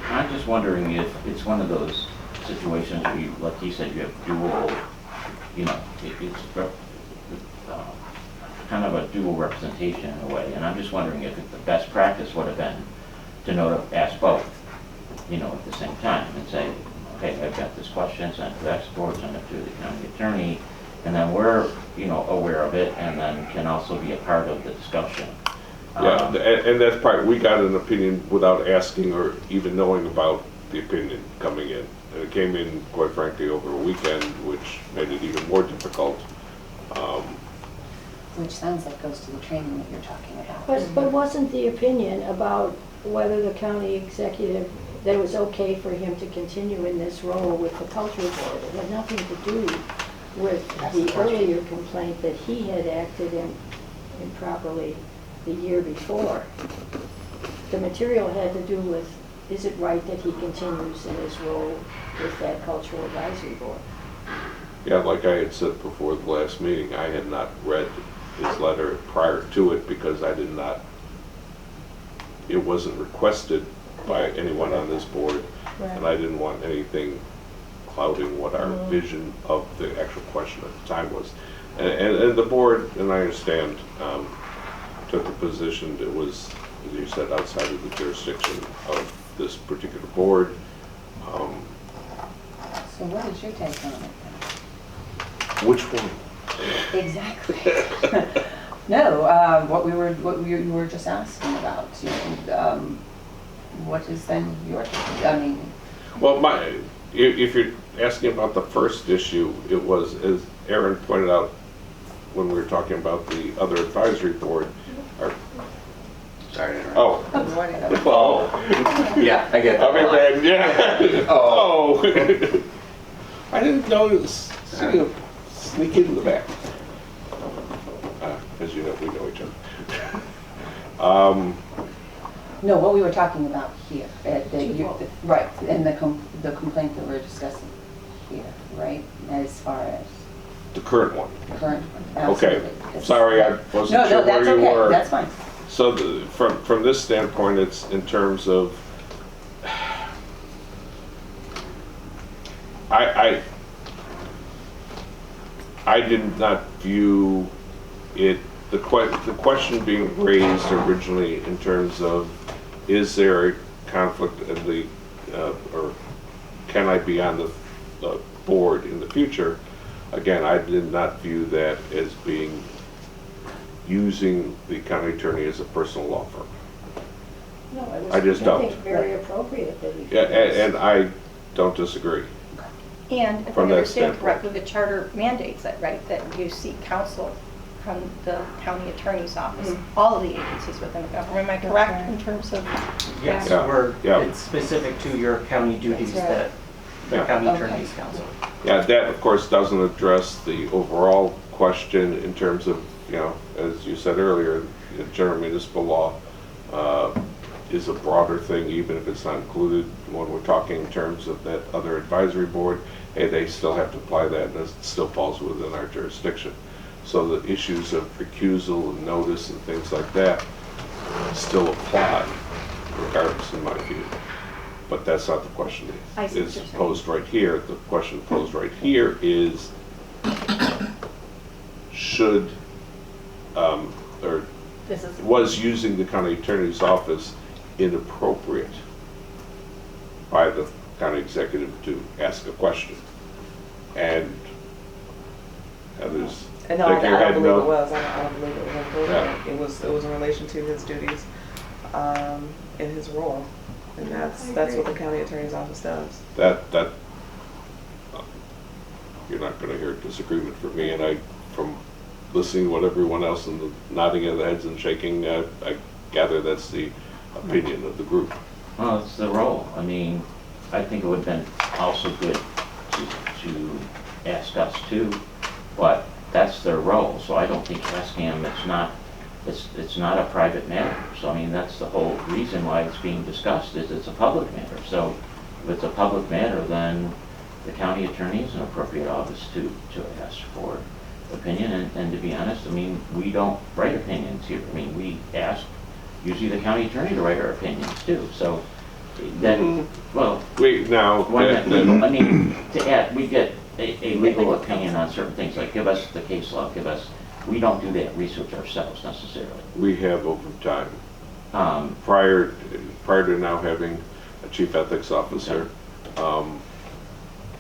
S6: I'm just wondering if it's one of those situations where you, like you said, you have dual, it's kind of a dual representation in a way, and I'm just wondering if the best practice would have been to ask both, at the same time, and say, okay, I've got this question, send it to export, send it to the county attorney, and then we're, aware of it, and then can also be a part of the discussion.
S1: Yeah, and that's part, we got an opinion without asking or even knowing about the opinion coming in. And it came in, quite frankly, over a weekend, which made it even more difficult.
S3: Which sounds like goes to the training that you're talking about.
S4: But wasn't the opinion about whether the county executive, that it was okay for him to continue in this role with the cultural board? It had nothing to do with the earlier complaint that he had acted improperly the year before. The material had to do with, is it right that he continues in his role with that cultural advisory board?
S1: Yeah, like I had said before the last meeting, I had not read his letter prior to it because I did not, it wasn't requested by anyone on this board, and I didn't want anything clouding what our vision of the actual question at the time was. And the board, and I understand, took the position that was, as you said, outside of the jurisdiction of this particular board.
S3: So what is your take on it
S1: Which one?
S3: then? Exactly. No, what you were just asking about, what is then your take? I mean,
S1: Well, if you're asking about the first issue, it was, as Aaron pointed out when we were talking about the other advisory board.
S8: Sorry to interrupt.
S1: Oh.
S8: Yeah, I get
S1: I
S8: that.
S1: mean, yeah. Oh. I didn't notice. See him sneak in the back. As you know, we know each other.
S3: no, what we were talking about here, right, and the complaint that we're discussing here, right, as far as
S1: The current one.
S3: the current one.
S1: Okay.
S3: Absolutely.
S1: Sorry, I wasn't sure where you
S3: No,
S1: were.
S3: that's fine.
S1: So from this standpoint, it's in terms of, I did not view it, the question being raised originally in terms of, is there a conflict in the, or can I be on the board in the future? Again, I did not view that as being, using the county attorney as a personal law firm.
S4: No, it was,
S1: I just don't.
S4: think, very appropriate that he.
S1: Yeah, and I don't disagree.
S2: And if I
S1: From that
S2: understand
S1: standpoint.
S2: correctly, the charter mandates it, right, that you seek counsel from the county attorney's office, all of the agencies within the government. Am I correct in terms of?
S7: yes,
S1: Yeah.
S7: it's specific to your county duties
S3: That's right.
S7: that the
S1: Yeah.
S7: county
S3: Okay.
S7: attorney's counsel.
S1: Yeah, that of course doesn't address the overall question in terms of, as you said earlier, general municipal law, is a broader thing, even if it's not included when we're talking in terms of that other advisory board. Hey, they still have to apply that, and it still falls within our jurisdiction. So the issues of recusal and notice and things like that still apply, regardless, in my view. But that's not the question
S2: I see what
S1: is
S2: you're saying.
S1: posed right here. The question posed right here is, should, or
S2: This is,
S1: was using the county attorney's office inappropriate by the county executive to ask a question? And others
S5: And no,
S1: shake your
S5: I
S1: head
S5: don't believe
S1: no.
S5: it was. I don't believe it was inappropriate.
S1: Yeah.
S5: It was in relation to his duties in his role, and that's what the county attorney's office does.
S1: That you're not going to hear a disagreement from me, and from listening to what everyone else and the nodding of the heads and shaking, I gather that's the opinion of the group.
S6: Well, it's the role. I mean, I think it would have been also good to ask us too, but that's their role, so I don't think asking them, it's not a private matter. So I mean, that's the whole reason why it's being discussed, is it's a public matter. So if it's a public matter, then the county attorney is an appropriate office to ask for opinion. And to be honest, I mean, we don't write opinions here. I mean, we ask usually the county attorney to write our opinions too. So then, well,
S1: Wait, now,
S6: I mean, to add, we get a legal opinion on certain things, like give us the case law, we don't do that research ourselves necessarily.
S1: we have over time,
S6: Um,
S1: prior to now having a chief ethics officer,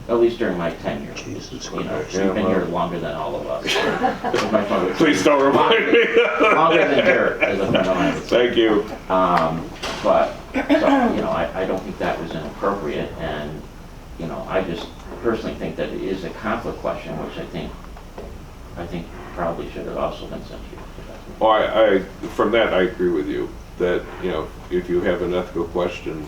S6: At least during my tenure. You know, she's been here longer than all of us. My phone would say,
S1: please don't remind me.
S6: longer than Jared, as a friend of mine would say.
S1: Thank you.
S6: But, so, you know, I don't think that was inappropriate, and, you know, I just personally think that it is a conflict question, which I think probably should have also been sent to you.
S1: Well, I from that, I agree with you, that, you know, if you have an ethical question,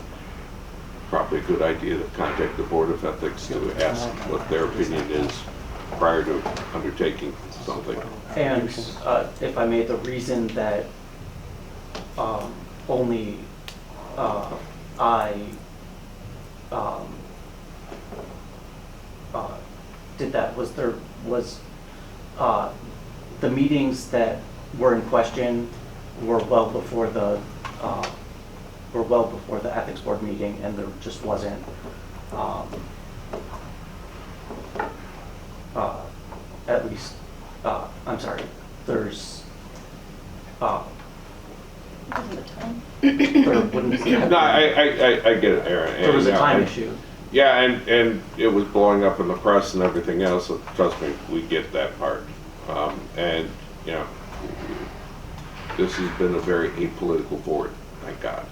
S1: probably a good idea to contact the Board of Ethics to ask what their opinion is prior to undertaking something.
S7: And if I may, the reason that only I did that was the meetings that were in question were well before the ethics board meeting, and there just wasn't at least I'm sorry, there's
S2: because of the time.
S7: there wouldn't
S1: No, I get it, Aaron.
S7: there was a
S1: And,
S7: time issue.
S1: Yeah, and it was blowing up in the press and everything else, so trust me, we get that part. And, you know, this has been a very apolitical board, thank God,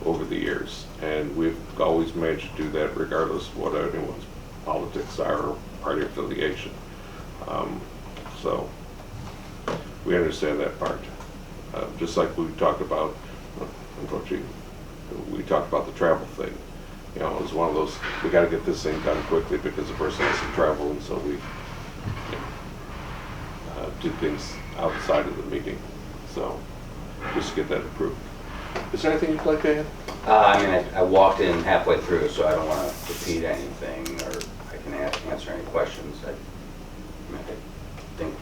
S1: over the years. And we've always managed to do that regardless of what anyone's politics are or party affiliation. So we understand that part. Just like we talked about, unfortunately, we talked about the travel thing. You know, it was one of those, we got to get this thing done quickly because the person has to travel, and so we did things outside of the meeting. So just to get that approved. Is there anything you'd like to add?
S9: I mean, I walked in halfway through, so I don't want to repeat anything, or I can answer any questions. I think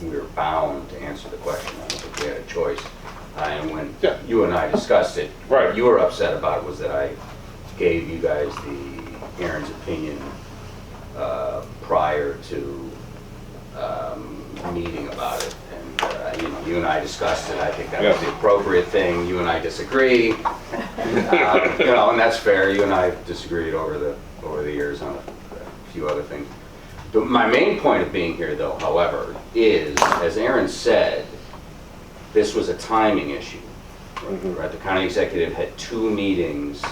S9: we were bound to answer the question. I don't think we had a choice. And when you and I discussed it,
S1: Right.
S9: what you were upset about was that I gave you guys Aaron's opinion prior to meeting about it. And you know, you and I discussed it. I think that was the appropriate thing. You and I disagree. You know, and that's fair. You and I have disagreed over the years on a few other things. But my main point of being here, though, however, is, as Aaron said, this was a timing issue. Right? The county executive had 2 meetings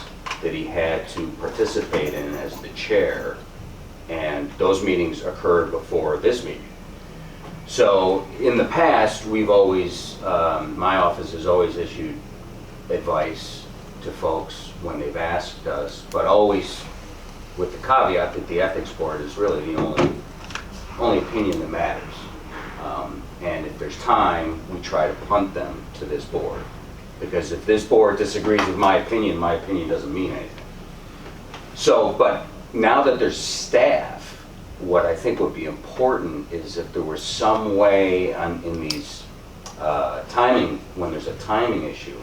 S9: that he had to participate in as the chair, and those meetings occurred before this meeting. So in the past, we've always, my office has always issued advice to folks when they've asked us, but always with the caveat that the ethics board is really the only opinion that matters. And if there's time, we try to punt them to this board. Because if this board disagrees with my opinion doesn't mean anything. So, but now that there's staff, what I think would be important is if there were some way in these timing, when there's a timing issue,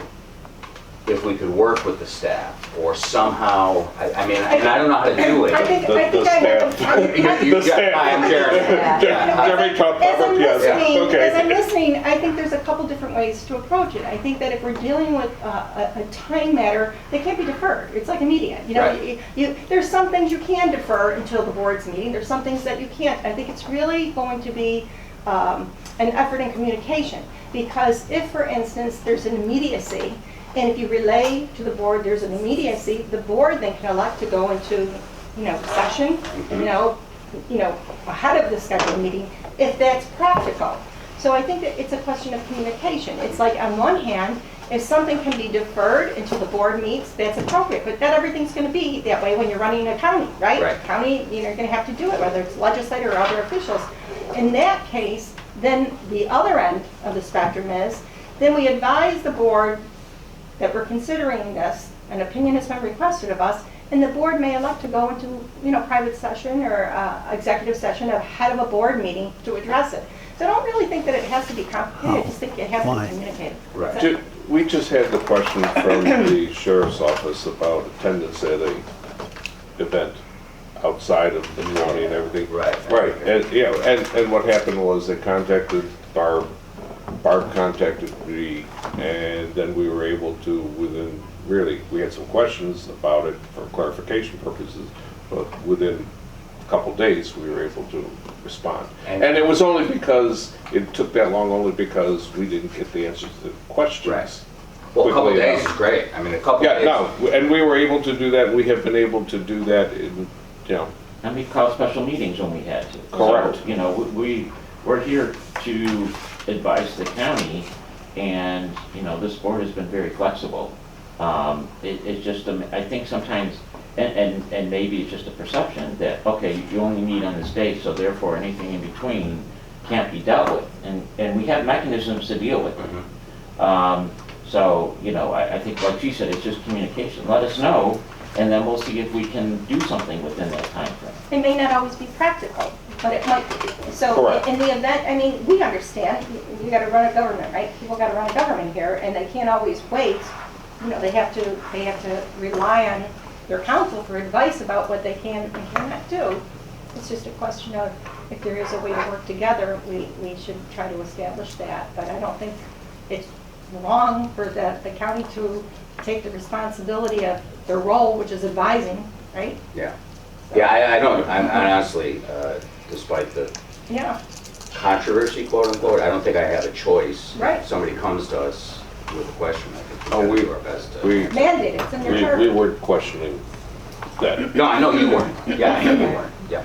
S9: if we could work with the staff or somehow, I mean, and I don't know how to do it.
S2: I think
S1: The
S2: I have.
S9: Hi, I'm Jeremy. Yeah.
S1: Jeremy Trump,
S2: As I'm
S1: yes,
S2: listening,
S1: okay.
S2: as I'm listening, I think there's a couple different ways to approach it. I think that if we're dealing with a time matter, they can't be deferred. It's like immediate. You know,
S9: Right.
S2: there's some things you can defer until the board's meeting. There's some things that you can't. I think it's really going to be an effort in communication. Because if, for instance, there's an immediacy, and if you relay to the board there's an immediacy, the board then can elect to go into, session, ahead of the scheduled meeting, if that's practical. So I think that it's a question of communication. It's like, on one hand, if something can be deferred until the board meets, that's appropriate. But not everything's going to be that way when you're running a county, right?
S9: Right.
S2: County, you're going to have to do it, whether it's legislator or other officials. In that case, then the other end of the spectrum is, then we advise the board that we're considering this, an opinion has been requested of us, and the board may elect to go into, private session or executive session ahead of a board meeting to address it. So I don't really think that it has to be complicated, I just think it has to be communicated.
S9: Right.
S1: We just had the question from the sheriff's office about attendance at a event outside of the county and everything.
S9: Right.
S1: Right, and what happened was they contacted Barb contacted me, and then we were able to, we had some questions about it for clarification purposes, but within a couple days, we were able to respond. And it was only because, it took that long only because we didn't get the answers to the questions.
S9: Right. Well, a couple days is great. I mean, a couple days.
S1: Yeah, no, and we were able to do that, we have been able to do that in,
S6: And we called special meetings when we had to.
S1: Correct.
S6: So, we're here to advise the county, and, this board has been very flexible. It's just, I think sometimes, and maybe it's just a perception that, okay, you only meet on this day, so therefore anything in between can't be dealt with. And we have mechanisms to deal with it. So, I think like she said, it's just communication. Let us know, and then we'll see if we can do something within that time frame.
S2: It may not always be practical, but it might be. So
S1: Correct.
S2: in the event, we understand, you gotta run a government, right? People gotta run a government here, and they can't always wait. They have to rely on their counsel for advice about what they can and cannot do. It's just a question of, if there is a way to work together, we should try to establish that. But I don't think it's wrong for the county to take the responsibility of their role, which is advising, right?
S9: Yeah. Yeah, I honestly, despite the controversy, quote unquote, I don't think I have a choice.
S2: Right.
S9: If somebody comes to us with a question, I think
S1: Oh,
S9: we do our best to.
S2: Mandate, it's in your charter.
S1: we weren't questioning that.
S9: No, I know you weren't. Yeah, I know you weren't. Yeah.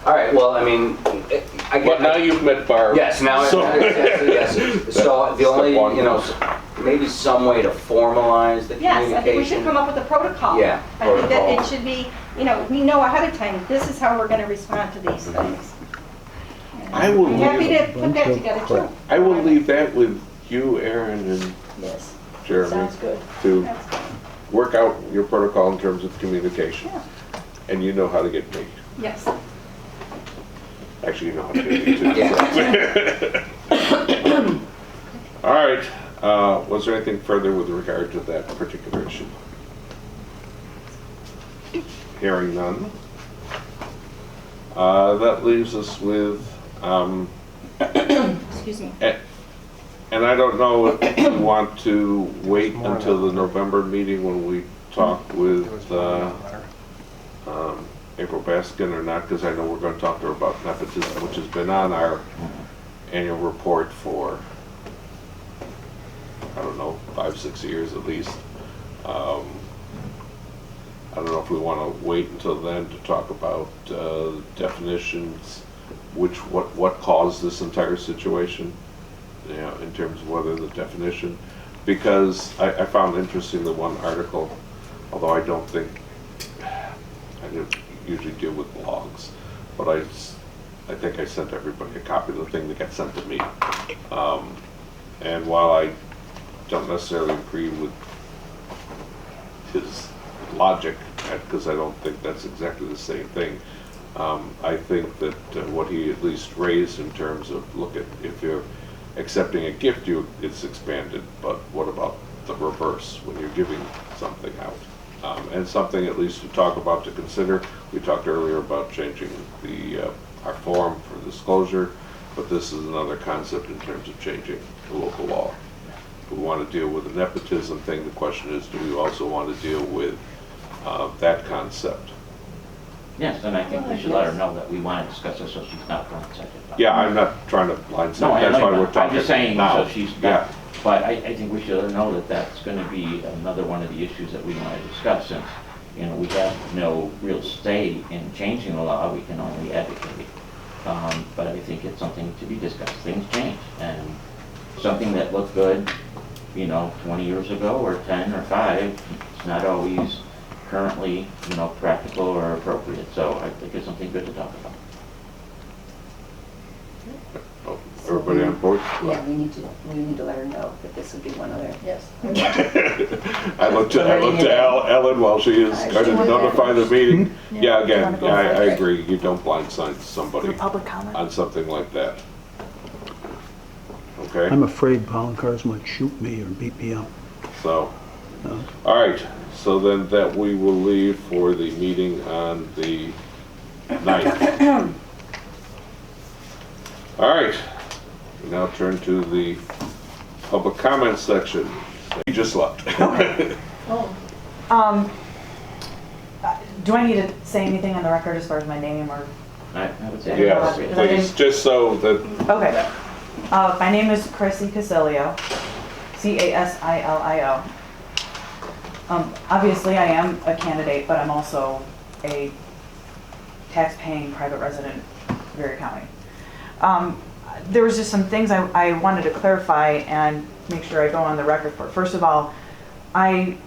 S9: All right, well, I mean,
S1: But now you've met Barb.
S9: Yes, now, yes. So the only, maybe some way to formalize the communication.
S2: Yes, I think we should come up with a protocol.
S9: Yeah,
S2: I think that
S9: protocol.
S2: it should be, we know ahead of time, this is how we're going to respond to these things.
S1: I will
S2: I'm happy
S1: leave,
S2: to put that together too.
S1: I will leave that with you, Aaron, and
S4: Yes,
S1: Jeremy,
S4: sounds good.
S1: to
S2: That's fine.
S1: work out your protocol in terms of communication.
S2: Yeah.
S1: And you know how to get me.
S2: Yes.
S1: Actually, you know how to get me too. All right, was there anything further with regard to that particular issue? Hearing none. That leaves us with,
S2: Excuse me.
S1: and I don't know if you want to wait until the November meeting when we talk with April Baskin or not, because I know we're going to talk to her about nepotism, which has been on our annual report for, I don't know, 5-6 years at least. I don't know if we want to wait until then to talk about definitions, what caused this entire situation, in terms of whether the definition, because I found interesting the one article, although I don't think, I don't usually deal with blogs, but I think I sent everybody a copy of the thing that got sent to me. And while I don't necessarily agree with his logic, because I don't think that's exactly the same thing. I think that what he at least raised in terms of, look at, if you're accepting a gift, it's expanded, but what about the reverse, when you're giving something out? And something at least to talk about, to consider. We talked earlier about changing our form for disclosure, but this is another concept in terms of changing the local law. If we want to deal with the nepotism thing, the question is, do we also want to deal with that concept?
S6: Yes, and I think we should let her know that we want to discuss this so she's not blindsided.
S1: Yeah, I'm not trying to blindside,
S6: No, I
S1: that's
S6: know
S1: why
S6: you're
S1: we're
S6: not.
S1: talking
S6: I'm just saying,
S1: now.
S6: so she's
S1: Yeah.
S6: not, but I think we should let her know that that's going to be another one of the issues that we want to discuss, since, you know, we have no real say in changing the law, we can only advocate. But I think it's something to be discussed. Things change, and something that looked good, you know, 20 years ago, or 10 or 5, it's not always currently, you know, practical or appropriate. So I think it's something good to talk about.
S1: Oh, everybody on board?
S3: Yeah, we need to let her know that this would be one of their.
S4: Yes.
S1: I looked to Ellen while she is going to notify the meeting. Yeah, again, yeah, I agree, you don't blindside somebody
S10: Public comment?
S1: on something like that. Okay?
S11: I'm afraid volunteers might shoot me or beat me up.
S1: So, all right, so then that we will leave for the meeting on the 9th. All right, we now turn to the public comment section. You just left.
S10: Do I need to say anything on the record as far as my name or?
S6: I would say.
S1: Yes, please, just so that,
S10: Okay. My name is Chrissy Casilio, Casilio. Obviously, I am a candidate, but I'm also a tax-paying private resident of Erie County. There was just some things I wanted to clarify and make sure I go on the record for. First of all, I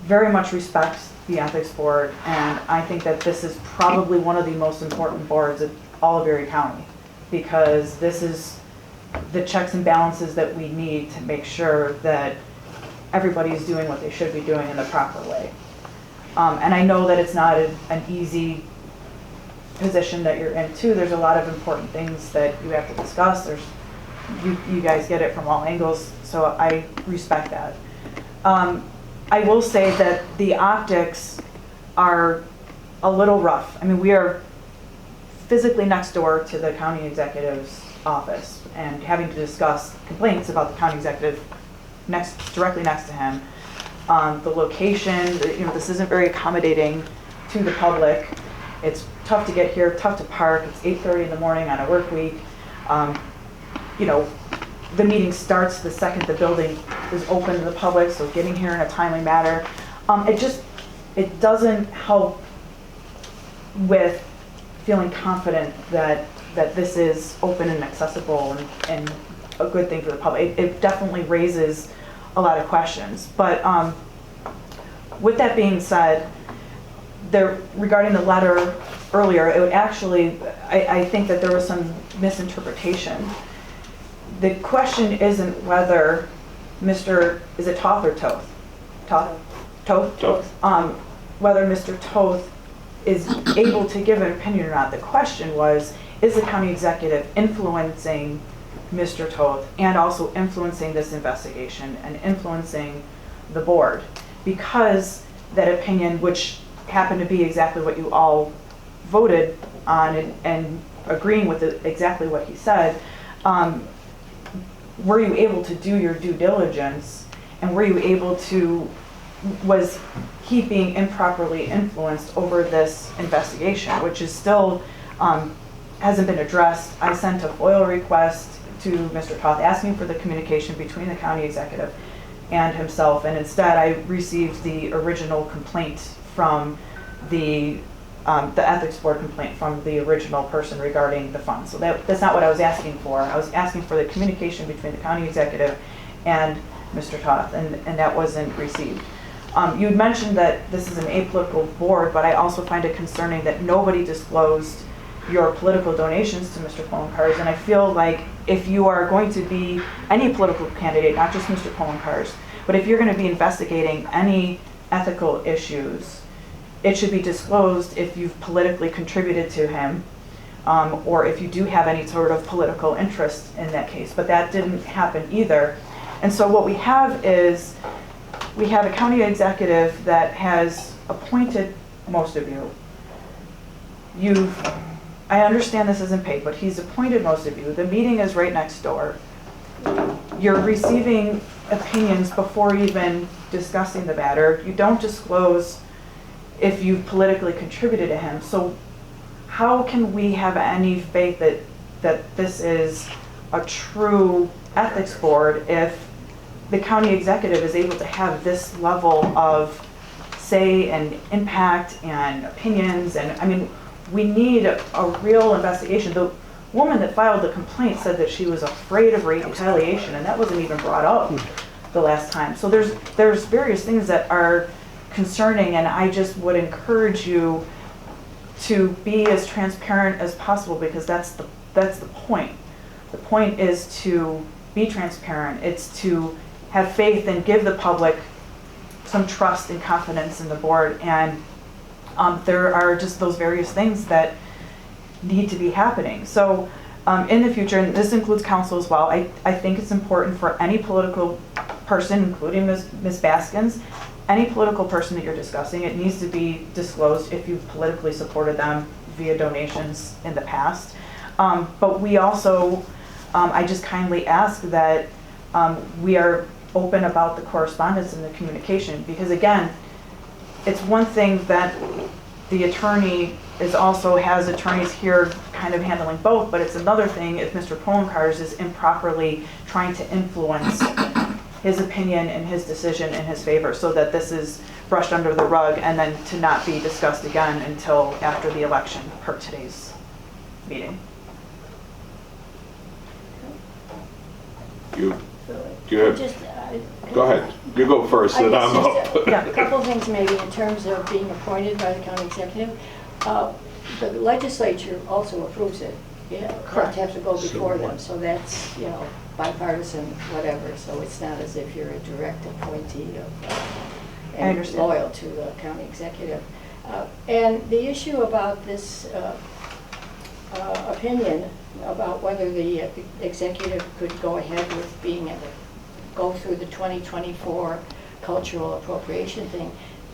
S10: very much respect the Ethics Board, and I think that this is probably one of the most important boards of all of Erie County, because this is the checks and balances that we need to make sure that everybody is doing what they should be doing in the proper way. And I know that it's not an easy position that you're in too. There's a lot of important things that you have to discuss. You guys get it from all angles, so I respect that. I will say that the optics are a little rough. I mean, we are physically next door to the county executive's office and having to discuss complaints about the county executive directly next to him. The location, you know, this isn't very accommodating to the public. It's tough to get here, tough to park. It's 8:30 in the morning on a work week. You know, the meeting starts the second the building is open to the public, so getting here in a timely manner. It doesn't help with feeling confident that this is open and accessible and a good thing for the public. It definitely raises a lot of questions. But with that being said, regarding the letter earlier, it would actually, I think that there was some misinterpretation. The question isn't whether is it Toth or Toth? Toth? Whether Mr. Toth is able to give an opinion or not. The question was, is the county executive influencing Mr. Toth and also influencing this investigation and influencing the board? Because that opinion, which happened to be exactly what you all voted on and agreeing with exactly what he said, were you able to do your due diligence, and was he being improperly influenced over this investigation, which is still hasn't been addressed. I sent a FOIL request to Mr. Toth asking for the communication between the county executive and himself, and instead I received the original complaint from the ethics board complaint from the original person regarding the funds. So that's not what I was asking for. I was asking for the communication between the county executive and Mr. Toth, and that wasn't received. You had mentioned that this is an apolitical board, but I also find it concerning that nobody disclosed your political donations to Mr. Poloncarz, and I feel like if you are going to be any political candidate, not just Mr. Poloncarz, but if you're going to be investigating any ethical issues, it should be disclosed if you've politically contributed to him, or if you do have any sort of political interest in that case. But that didn't happen either. And so what we have is, we have a county executive that has appointed most of you. I understand this isn't paid, but he's appointed most of you. The meeting is right next door. You're receiving opinions before even discussing the matter. You don't disclose if you've politically contributed to him. So how can we have any faith that this is a true ethics board if the county executive is able to have this level of say and impact and opinions? And I mean, we need a real investigation. The woman that filed the complaint said that she was afraid of retaliation, and that wasn't even brought up the last time. So there's various things that are concerning, and I just would encourage you to be as transparent as possible, because that's the point. The point is to be transparent. It's to have faith and give the public some trust and confidence in the board. And there are just those various things that need to be happening. So in the future, and this includes council as well, I think it's important for any political person, including Ms. Baskins, any political person that you're discussing, it needs to be disclosed if you've politically supported them via donations in the past. But we also, I just kindly ask that we are open about the correspondence and the communication, because again, it's one thing that the attorney has attorneys here kind of handling both, but it's another thing if Mr. Poloncarz is improperly trying to influence his opinion and his decision in his favor, so that this is brushed under the rug and then to not be discussed again until after the election per today's meeting.
S1: You have, go ahead. You go first, and I'm up.
S4: A couple things maybe in terms of being appointed by the county executive. The legislature also approves it. Yeah, correct. Have to go before them, so that's, bipartisan, whatever. So it's not as if you're a direct appointee and loyal to the county executive. And the issue about this opinion about whether the executive could go ahead with being able to go through the 2024 cultural appropriation thing,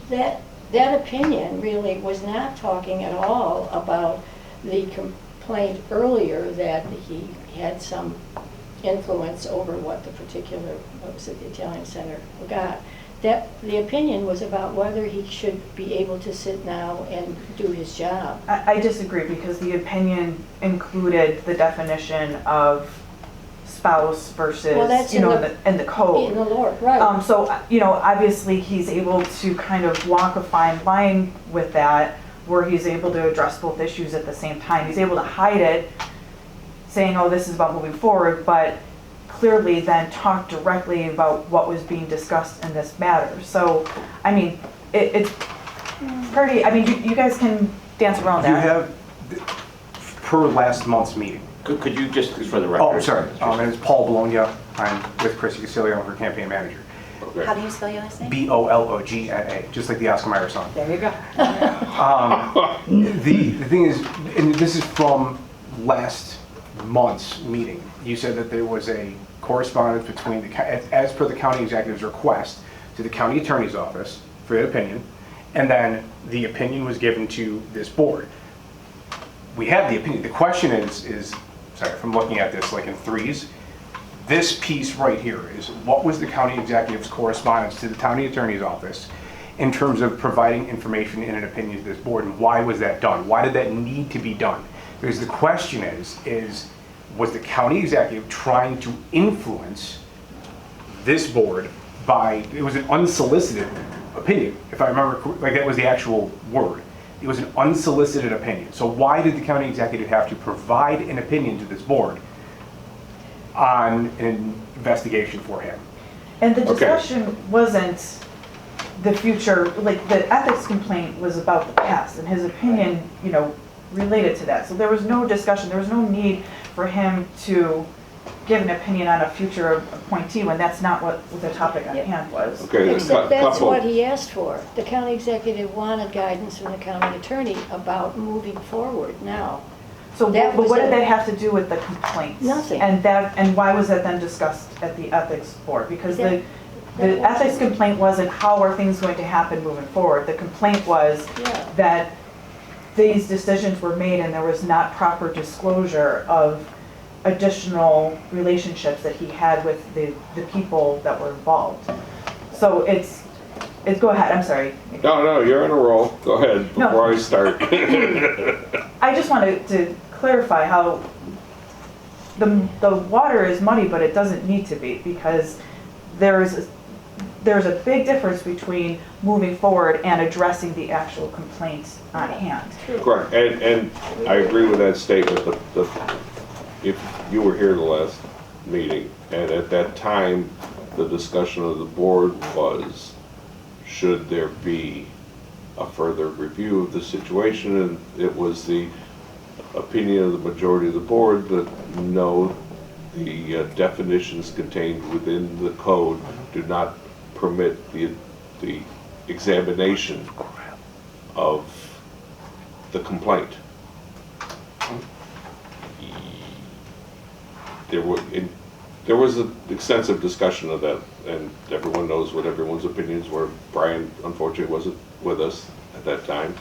S4: that opinion really was not talking at all about the complaint earlier that he had some influence over what the particular, what was it, the Italian Center got. That the opinion was about whether he should be able to sit now and do his job.
S10: I disagree, because the opinion included the definition of spouse versus, in the code.
S4: In the law, right.
S10: So, obviously he's able to kind of walk a fine line with that, where he's able to address both issues at the same time. He's able to hide it, saying, oh, this is about moving forward, but clearly then talk directly about what was being discussed in this matter. So, I mean, it's pretty, you guys can dance around that.
S8: You have, per last month's meeting.
S6: Could you just, for the record?
S8: Oh, sorry. And it's Paul Bologna. I'm with Chrissy Casilio, her campaign manager.
S1: Okay.
S3: How do you spell your last name?
S8: Bologna, just like the Oscar Mayer song.
S3: There you go.
S8: The thing is, and this is from last month's meeting, you said that there was a correspondence between, as per the county executive's request, to the county attorney's office for the opinion, and then the opinion was given to this board. We have the opinion. The question is sorry if I'm looking at this like in threes, this piece right here is what was the county executive's correspondence to the county attorney's office in terms of providing information in an opinion to this board, and why was that done? Why did that need to be done? Because the question is was the county executive trying to influence this board by, it was an unsolicited opinion, if I remember, like that was the actual word. It was an unsolicited opinion. So why did the county executive have to provide an opinion to this board on an investigation for him?
S10: And the discussion wasn't the future, like the ethics complaint was about the past, and his opinion, related to that. So there was no discussion, there was no need for him to give an opinion on a future appointee when that's not what the topic at hand was.
S1: Okay,
S4: Except that's
S1: couple.
S4: what he asked for. The county executive wanted guidance from the county attorney about moving forward now.
S10: So
S4: That
S10: but
S4: was
S10: what did
S4: it.
S10: that have to do with the complaints?
S4: Nothing.
S10: And why was that then discussed at the ethics board? Because the
S4: That
S10: ethics complaint wasn't how are things going to happen moving forward. The complaint was
S4: Yeah.
S10: that these decisions were made and there was not proper disclosure of additional relationships that he had with the people that were involved. So it's, go ahead, I'm sorry.
S1: No, you're on a roll. Go ahead,
S10: No.
S1: before I start.
S10: I just wanted to clarify how the water is muddy, but it doesn't need to be, because there's a big difference between moving forward and addressing the actual complaints on hand.
S1: Correct, and I agree with that statement. If you were here the last meeting, and at that time, the discussion of the board was, should there be a further review of the situation? And it was the opinion of the majority of the board that no, the definitions contained within the code do not permit the examination of the complaint. There was an extensive discussion of that, and everyone knows what everyone's opinions were. Brian, unfortunately, wasn't with us at that time,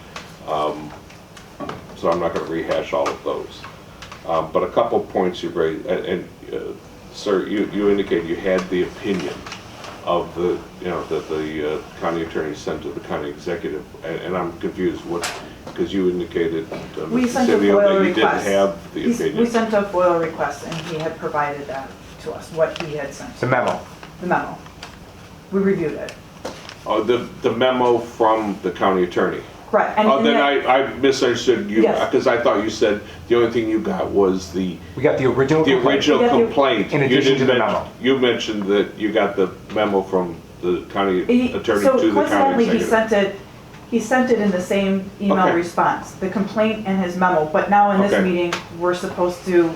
S1: so I'm not going to rehash all of those. But a couple of points you raised, and sir, you indicated you had the opinion of the, that the county attorney sent to the county executive, and I'm confused. What? Because you indicated,
S10: We
S1: Mr.
S10: sent a
S1: Civio,
S10: FOIL
S1: that you didn't
S10: request.
S1: have the opinion.
S10: We sent a FOIL request and he had provided that to us, what he had sent.
S8: The memo.
S10: The memo. We reviewed it.
S1: Oh, the memo from the county attorney.
S10: Right.
S1: Oh, then I misunderstood you,
S10: Yes.
S1: because I thought you said the only thing you got was the
S8: We got the original complaint.
S1: original
S10: We got the-
S1: complaint.
S8: In
S1: You
S8: addition
S1: didn't
S8: to the
S1: mention-
S8: memo.
S1: You mentioned that you got the memo from the county attorney
S10: So
S1: to the county
S10: coincidentally,
S1: executive.
S10: he sent it in the same email
S1: Okay.
S10: response, the complaint and his memo, but now in this
S1: Okay.
S10: meeting, we're supposed to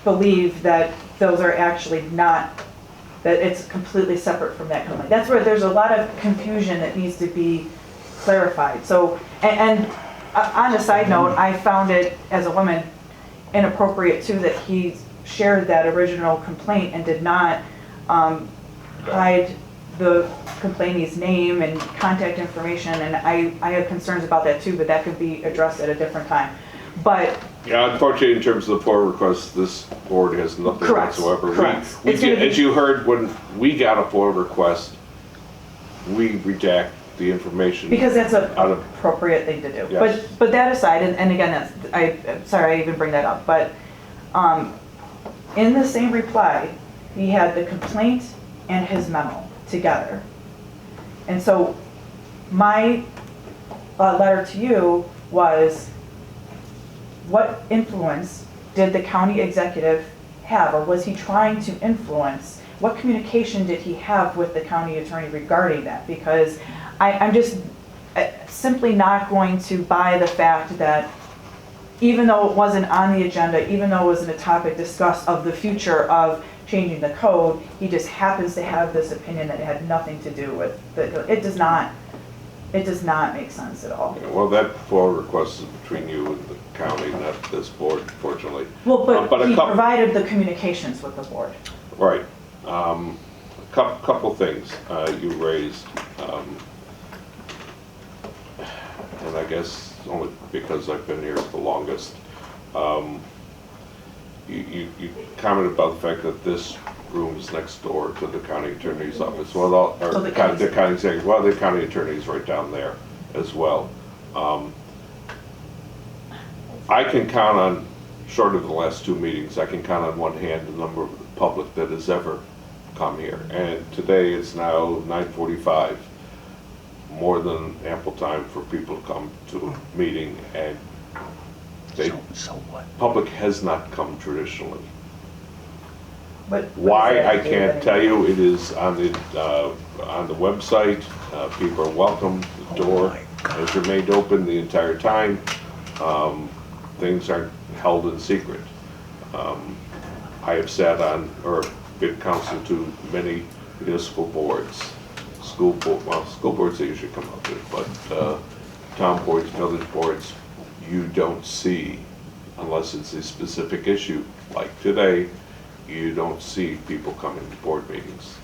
S10: believe that those are actually not, that it's completely separate from that complaint. That's where there's a lot of confusion that needs to be clarified. So, and on a side note, I found it, as a woman, inappropriate too that he shared that original complaint and did not hide the complainee's name and contact information, and I have concerns about that too, but that could be addressed at a different time. But
S1: Yeah, unfortunately, in terms of the FOIA request, this board has nothing
S10: Correct,
S1: whatsoever.
S10: correct.
S1: We
S10: It's gonna
S1: get,
S10: be-
S1: as you heard, when we got a FOIA request, we redact the information.
S10: because that's an
S1: Out of-
S10: appropriate thing to do.
S1: Yes.
S10: But that aside, and again, that's, I'm sorry I even bring that up, but in the same reply, he had the complaint and his memo together. And so my letter to you was, what influence did the county executive have, or was he trying to influence? What communication did he have with the county attorney regarding that? Because I'm just simply not going to buy the fact that even though it wasn't on the agenda, even though it wasn't a topic discussed of the future of changing the code, he just happens to have this opinion that it had nothing to do with it does not make sense at all.
S1: Well, that FOIA request is between you and the county, not this board, fortunately.
S10: Well, but
S1: a
S10: he
S1: couple-
S10: provided the communications with the board.
S1: Right. A couple things you raised, and I guess only because I've been here the longest. You commented about the fact that this room is next door to the county attorney's office. Well, or
S10: So
S1: the county executive. Well, the county attorney's right down there as well. I can count on, short of the last two meetings, I can count on one hand the number of the public that has ever come here. And today it's now 9:45, more than ample time for people to come to a meeting, and
S11: So what?
S1: public has not come traditionally.
S10: But
S1: Why, I can't tell you. It is on the website. People are welcome. The door has remained open the entire time. Things aren't held in secret. I have sat on, or been counsel to many municipal boards, school boards they usually come up with, but town boards, village boards, you don't see, unless it's a specific issue, like today, you don't see people coming to board meetings.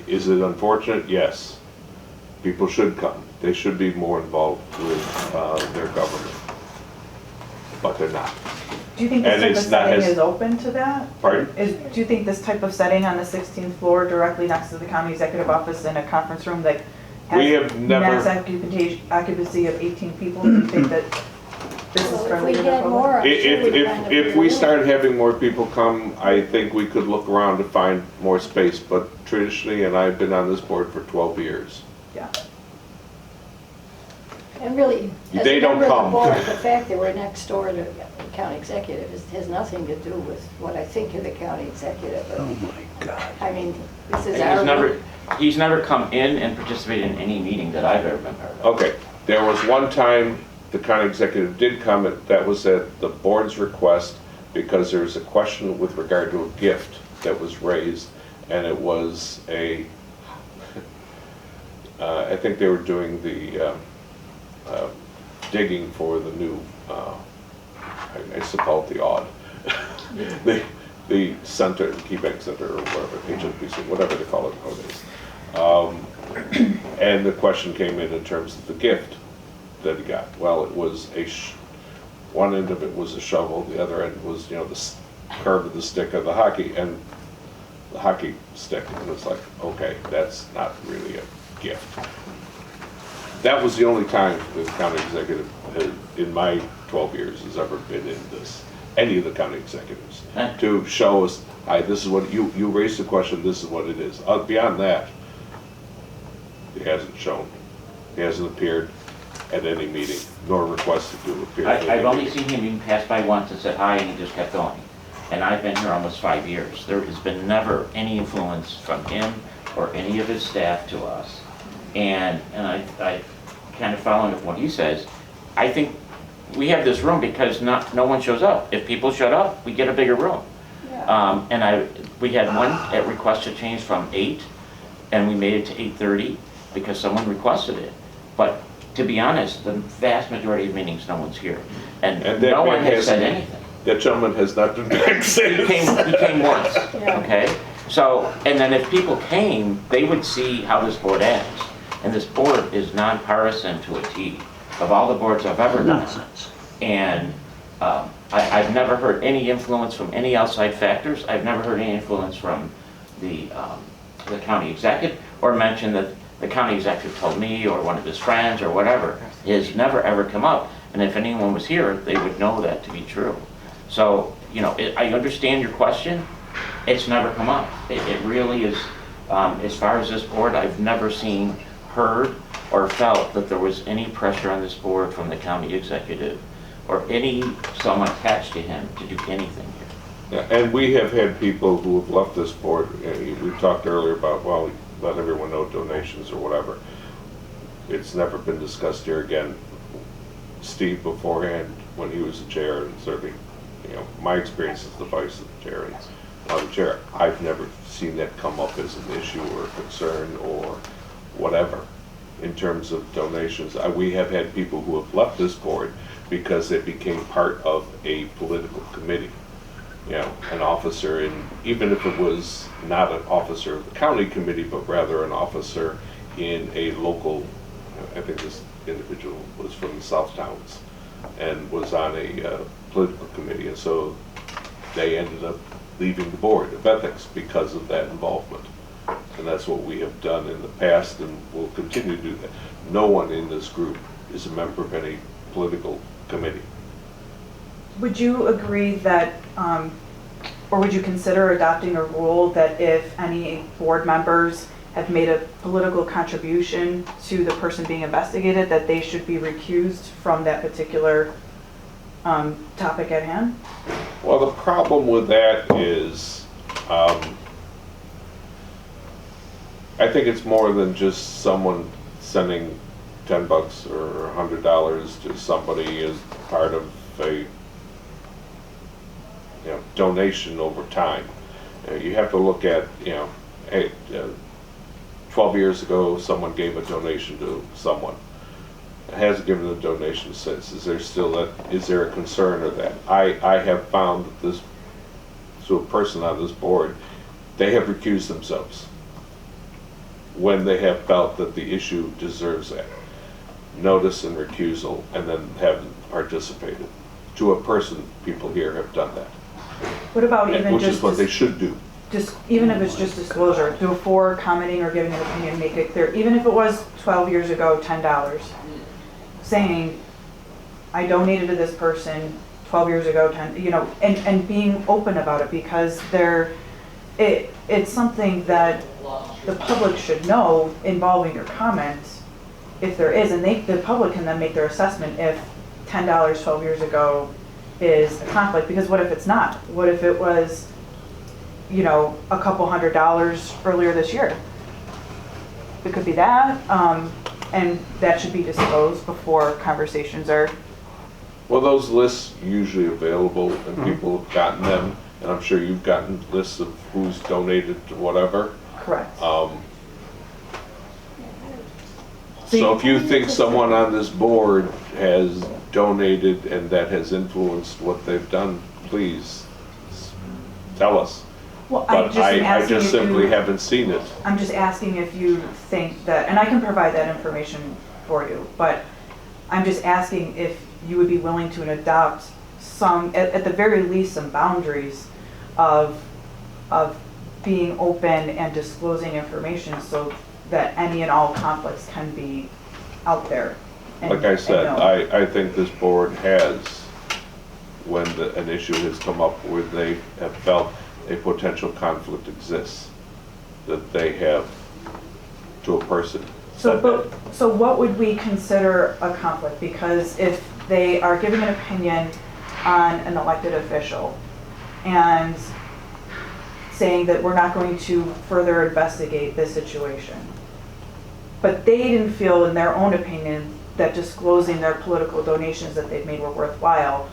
S1: Is it unfortunate? Yes. People should come. They should be more involved with their government, but they're not.
S10: Do you think
S1: And
S10: this type of
S1: it's not
S10: setting
S1: as-
S10: is open to that?
S1: Pardon?
S10: Do you think this type of setting on the 16th floor directly next to the county executive office in a conference room that
S1: We
S10: has
S1: have never-
S10: max occupancy of 18 people, do you think that this is
S4: Well, if
S10: friendly
S4: we
S10: to the
S4: had
S10: public?
S4: more, I'm sure we'd
S1: If,
S4: find a
S1: if
S4: bigger
S1: we
S4: room.
S1: started having more people come, I think we could look around to find more space, but traditionally, and I've been on this board for 12 years.
S10: Yeah.
S4: And really, as
S1: They
S4: a
S1: don't
S4: member of
S1: come.
S4: the board, the fact that we're next door to the county executive has nothing to do with what I think of the county executive.
S11: Oh my God.
S4: I mean, this is
S6: He's
S4: our.
S6: never come in and participated in any meeting that I've ever been part of.
S1: Okay, there was one time the county executive did come, and that was at the board's request, because there was a question with regard to a gift that was raised, and it was I think they were doing the digging for the new, I used to call it the odd, the center, key bank center, or whatever, HSBC, whatever they call it nowadays. And the question came in terms of the gift that he got. Well, it was one end of it was a shovel, the other end was, the curve of the stick of the hockey, and the hockey stick, and it's like, okay, that's not really a gift. That was the only time the county executive, in my 12 years, has ever been in this, any of the county executives, to show us, hi, this is what, you raised the question, this is what it is. Beyond that, he hasn't shown, he hasn't appeared at any meeting, nor requested to appear at any
S6: I've only
S1: meeting.
S6: seen him even pass by once and said hi, and he just kept going. And I've been here almost 5 years. There has been never any influence from him or any of his staff to us. And I kind of following up what he says, I think we have this room because no one shows up. If people shut up, we get a bigger room. And we had one at request to change from 8, and we made it to 8:30 because someone requested it. But to be honest, the vast majority of meetings, no one's here. And
S1: that
S6: no one
S1: man
S6: has said anything.
S1: That gentleman has not been back since.
S6: He came once,
S4: Yeah.
S6: okay? So, and then if people came, they would see how this board acts. And this board is nonpartisan to a T, of all the boards I've ever done.
S11: Nonsense.
S6: And I've never heard any influence from any outside factors. I've never heard any influence from the county executive, or mention that the county executive told me, or one of his friends, or whatever. It has never ever come up. And if anyone was here, they would know that to be true. So, I understand your question. It's never come up. It really is, as far as this board, I've never seen, heard, or felt that there was any pressure on this board from the county executive or someone attached to him to do anything here.
S1: Yeah, and we have had people who have left this board, we talked earlier about, well, let everyone know donations or whatever. It's never been discussed here again. Steve beforehand, when he was the chair, and certainly, my experience as the vice of the chair and the chair, I've never seen that come up as an issue or a concern or whatever in terms of donations. We have had people who have left this board because they became part of a political committee. An officer even if it was not an officer of the county committee, but rather an officer in a local, I think this individual was from the South Towns and was on a political committee, and so they ended up leaving the board of ethics because of that involvement. And that's what we have done in the past, and will continue to do that. No one in this group is a member of any political committee.
S10: Would you agree that, or would you consider adopting a rule that if any board members have made a political contribution to the person being investigated, that they should be recused from that particular topic at hand?
S1: Well, the problem with that is, I think it's more than just someone sending $10 or $100 to somebody as part of a donation over time. You have to look at, hey, 12 years ago, someone gave a donation to someone. It hasn't given a donation since. Is there a concern of that? I have found that this, so a person on this board, they have recused themselves when they have felt that the issue deserves that notice and recusal, and then haven't participated. To a person, people here have done that.
S10: What about even
S1: which
S10: just
S1: is what they should do.
S10: just even if it's just disclosure, before commenting or giving an opinion, make it clear. Even if it was 12 years ago, $10, saying, I donated to this person 12 years ago, 10, and being open about it, because it's something that the public should know involving your comments, if there is, and the public can then make their assessment if $10 12 years ago is a conflict, because what if it's not? What if it was, a couple $100 earlier this year? It could be that, and that should be disclosed before conversations are.
S1: Well, those lists usually available, and people have gotten them, and I'm sure you've gotten lists of who's donated to whatever.
S10: Correct.
S1: So if you think someone on this board has donated and that has influenced what they've done, please tell us.
S10: Well,
S1: But I just simply haven't seen it.
S10: I'm just asking if you think that, and I can provide that information for you, but I'm just asking if you would be willing to adopt some, at the very least, some boundaries of being open and disclosing information so that any and all conflicts can be out there.
S1: Like I said, I think this board has, when an issue has come up where they have felt a potential conflict exists, that they have, to a person, said that.
S10: So what would we consider a conflict? Because if they are giving an opinion on an elected official and saying that we're not going to further investigate this situation, but they didn't feel in their own opinion that disclosing their political donations that they've made were worthwhile,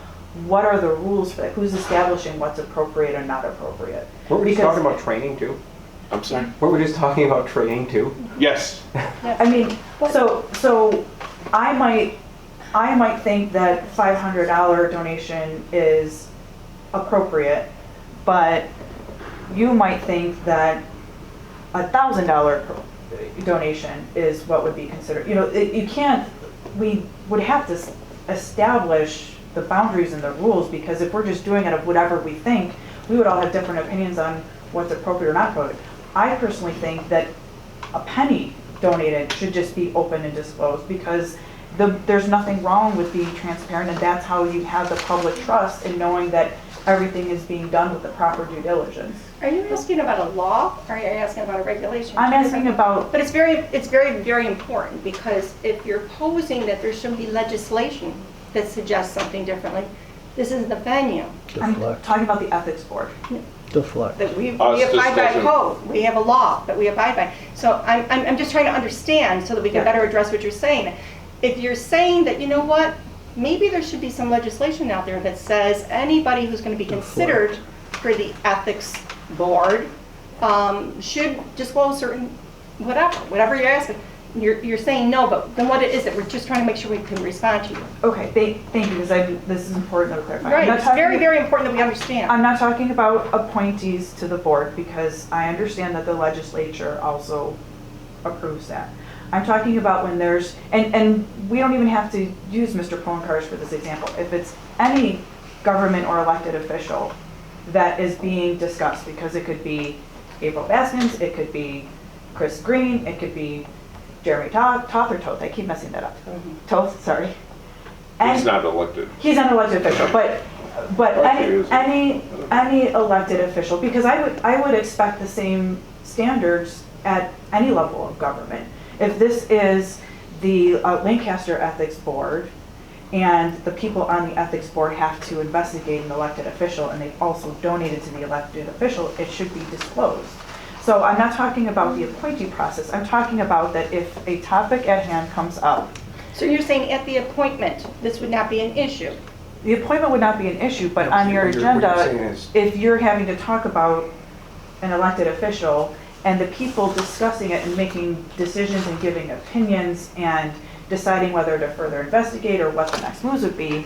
S10: what are the rules for that? Who's establishing what's appropriate and not appropriate?
S8: Were we just talking about training too?
S1: I'm sorry?
S8: Were we just talking about training too?
S1: Yes.
S10: I mean, so I might think that $500 donation is appropriate, but you might think that $1,000 donation is what would be considered. We would have to establish the boundaries and the rules, because if we're just doing it of whatever we think, we would all have different opinions on what's appropriate or not appropriate. I personally think that a penny donated should just be open and disclosed, because there's nothing wrong with being transparent, and that's how you have the public trust in knowing that everything is being done with the proper due diligence.
S2: Are you asking about a law, or are you asking about a regulation?
S10: I'm asking about.
S2: But it's very, very important, because if you're posing that there should be legislation that suggests something differently, this is the venue.
S10: I'm talking about the ethics board.
S11: Deflect.
S2: That we abide by code. We have a law that we abide by. So I'm just trying to understand so that we can better address what you're saying. If you're saying that, maybe there should be some legislation out there that says anybody who's going to be considered for the ethics board should disclose certain whatever you're asking. You're saying no, but then what is it? We're just trying to make sure we can respond to you.
S10: Okay, thank you, because this is important to clarify.
S2: Right, it's very, very important that we understand.
S10: I'm not talking about appointees to the board, because I understand that the legislature also approves that. I'm talking about when there's, and we don't even have to use Mr. Poenkars for this example. If it's any government or elected official that is being discussed, because it could be April Baskins, it could be Chris Green, it could be Jeremy Toth or Toth, I keep messing that up. Toth, sorry.
S1: He's not elected.
S10: He's an elected official, but any elected official, because I would expect the same standards at any level of government. If this is the Lancaster Ethics Board, and the people on the ethics board have to investigate an elected official, and they've also donated to the elected official, it should be disclosed. So I'm not talking about the appointee process. I'm talking about that if a topic at hand comes up
S2: So you're saying at the appointment, this would not be an issue?
S10: The appointment would not be an issue, but on your
S8: What you're saying
S10: agenda,
S8: is-
S10: if you're having to talk about an elected official and the people discussing it and making decisions and giving opinions and deciding whether to further investigate or what the next moves would be,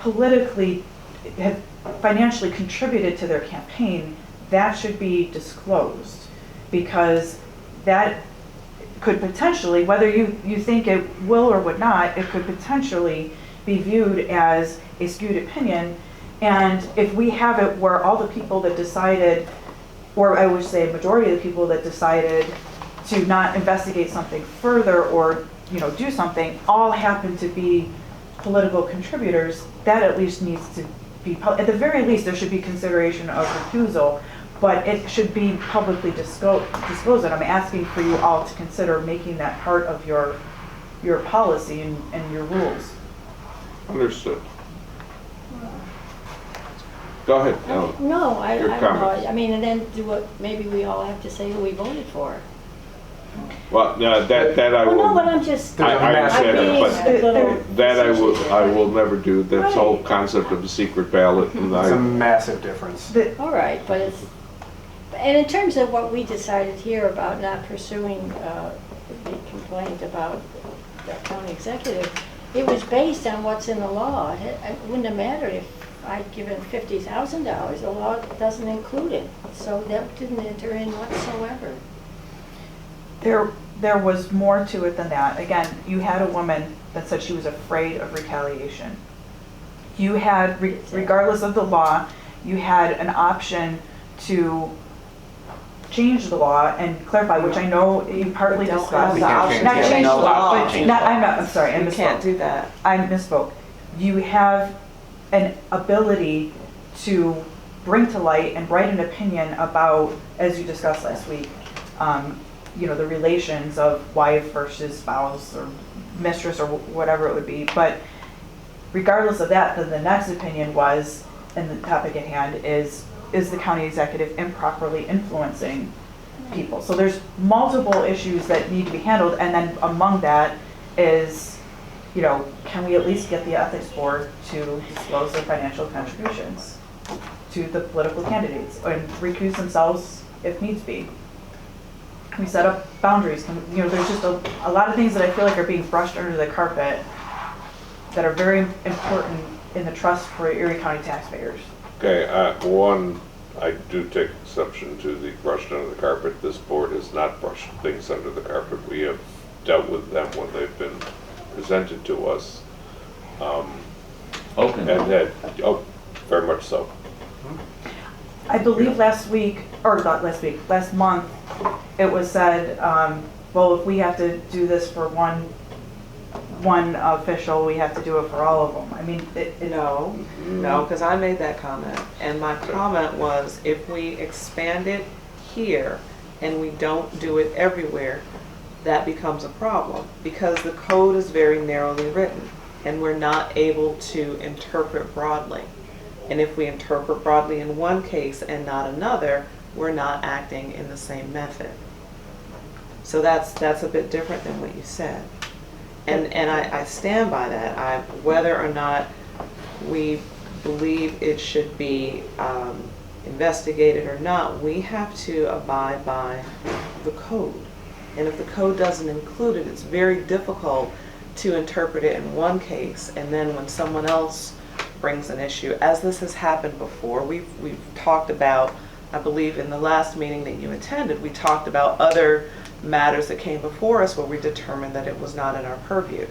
S10: politically have financially contributed to their campaign, that should be disclosed, because that could potentially, whether you think it will or would not, it could potentially be viewed as a skewed opinion. And if we have it where all the people that decided, or I would say a majority of the people that decided to not investigate something further or, do something, all happen to be political contributors, that at least needs to be, at the very least, there should be consideration of recusal, but it should be publicly disclosed. And I'm asking for you all to consider making that part of your policy and your rules.
S1: Understood. Go ahead, Ellen.
S4: No, I
S1: Your
S4: don't know.
S1: comments.
S4: I mean, and then do what, maybe we all have to say who we voted for.
S1: Well, no, that I
S4: Well, no, but
S1: will,
S4: I'm just.
S1: I understand
S4: I'm being
S1: that,
S4: a little
S1: but that I will
S4: facetious.
S1: never do. That's the whole
S4: Right.
S1: concept of a secret ballot, and
S8: It's a
S1: I,
S8: massive difference.
S4: All right, but it's, and in terms of what we decided here about not pursuing the complaint about the county executive, it was based on what's in the law. It wouldn't have mattered if I'd given $50,000. The law doesn't include it, so that didn't enter in whatsoever.
S10: There was more to it than that. Again, you had a woman that said she was afraid of retaliation. You had, regardless of the law, you had an option to change the law and clarify, which I know you partly
S5: We don't
S10: discussed.
S5: have the option
S10: Not
S8: to
S10: change the
S8: change the
S10: law,
S6: law.
S10: but not, I'm sorry, I
S5: We can't
S10: misspoke.
S5: do that.
S10: I misspoke. You have an ability to bring to light and write an opinion about, as you discussed last week, the relations of wife versus spouse or mistress or whatever it would be. But regardless of that, then the next opinion was, and the topic at hand is the county executive improperly influencing people? So there's multiple issues that need to be handled, and then among that is, can we at least get the ethics board to disclose their financial contributions to the political candidates and recuse themselves if needs be? Can we set up boundaries? There's just a lot of things that I feel like are being brushed under the carpet that are very important in the trust for Erie County taxpayers.
S1: okay, one, I do take exception to the brushed under the carpet. This board has not brushed things under the carpet. We have dealt with them when they've been presented to us.
S6: Open.
S1: And that, very much so.
S10: I believe last month, it was said, well, if we have to do this for one official, we have to do it for all of them. I mean,
S5: No, because I made that comment. And my comment was, if we expand it here and we don't do it everywhere, that becomes a problem, because the code is very narrowly written and we're not able to interpret broadly. And if we interpret broadly in one case and not another, we're not acting in the same method. So that's a bit different than what you said. And I stand by that. Whether or not we believe it should be investigated or not, we have to abide by the code. And if the code doesn't include it, it's very difficult to interpret it in one case, and then when someone else brings an issue, as this has happened before, we've talked about, I believe in the last meeting that you attended, we talked about other matters that came before us where we determined that it was not in our purview.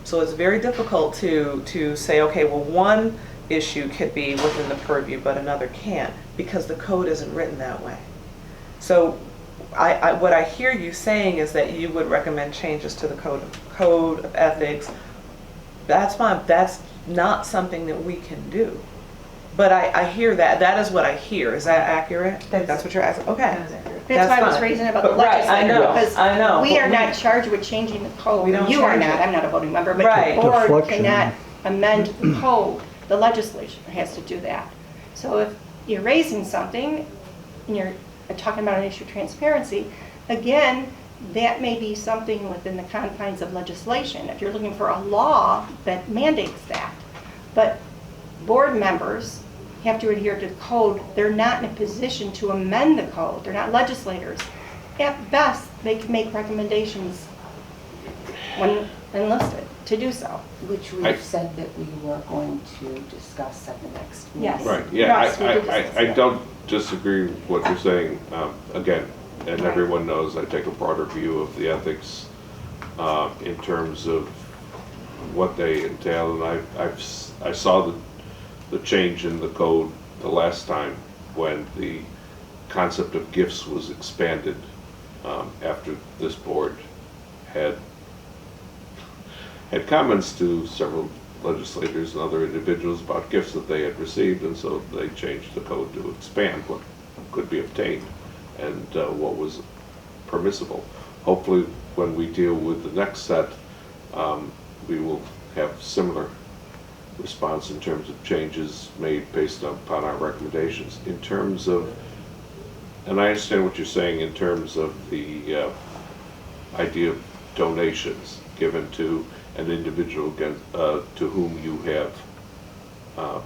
S5: So it's very difficult to say, okay, well, one issue could be within the purview but another can't, because the code isn't written that way. So what I hear you saying is that you would recommend changes to the code of ethics. That's fine. That's not something that we can do. But I hear that. That is what I hear. Is that accurate? That's what you're asking? Okay.
S10: That is accurate.
S2: That's why I was
S5: fine.
S2: raising about the
S5: But right, I
S2: legislature,
S5: know,
S2: because
S5: I know,
S2: we
S5: but
S2: are not charged with changing the code.
S5: We don't
S2: You are
S5: change
S2: not,
S5: it.
S2: I'm not a voting member, but
S5: Right.
S2: the board
S11: Deflection.
S2: cannot amend the code. The legislature has to do that. So if you're raising something and you're talking about an issue of transparency, again, that may be something within the confines of legislation, if you're looking for a law that mandates that. But board members have to adhere to the code. They're not in a position to amend the code. They're not legislators. At best, they can make recommendations when enlisted to do so.
S3: Which we've said that we were going to discuss at the next meeting.
S2: Yes.
S1: Right, yeah,
S2: Yes, we did discuss
S1: I
S2: that.
S1: don't disagree with what you're saying. Again, and everyone knows I take a broader view of the ethics in terms of what they entail, and I saw the change in the code the last time when the concept of gifts was expanded after this board had comments to several legislators and other individuals about gifts that they had received, and so they changed the code to expand what could be obtained and what was permissible. Hopefully, when we deal with the next set, we will have similar response in terms of changes made based upon our recommendations. In terms of, and I understand what you're saying in terms of the idea of donations given to an individual to whom you have a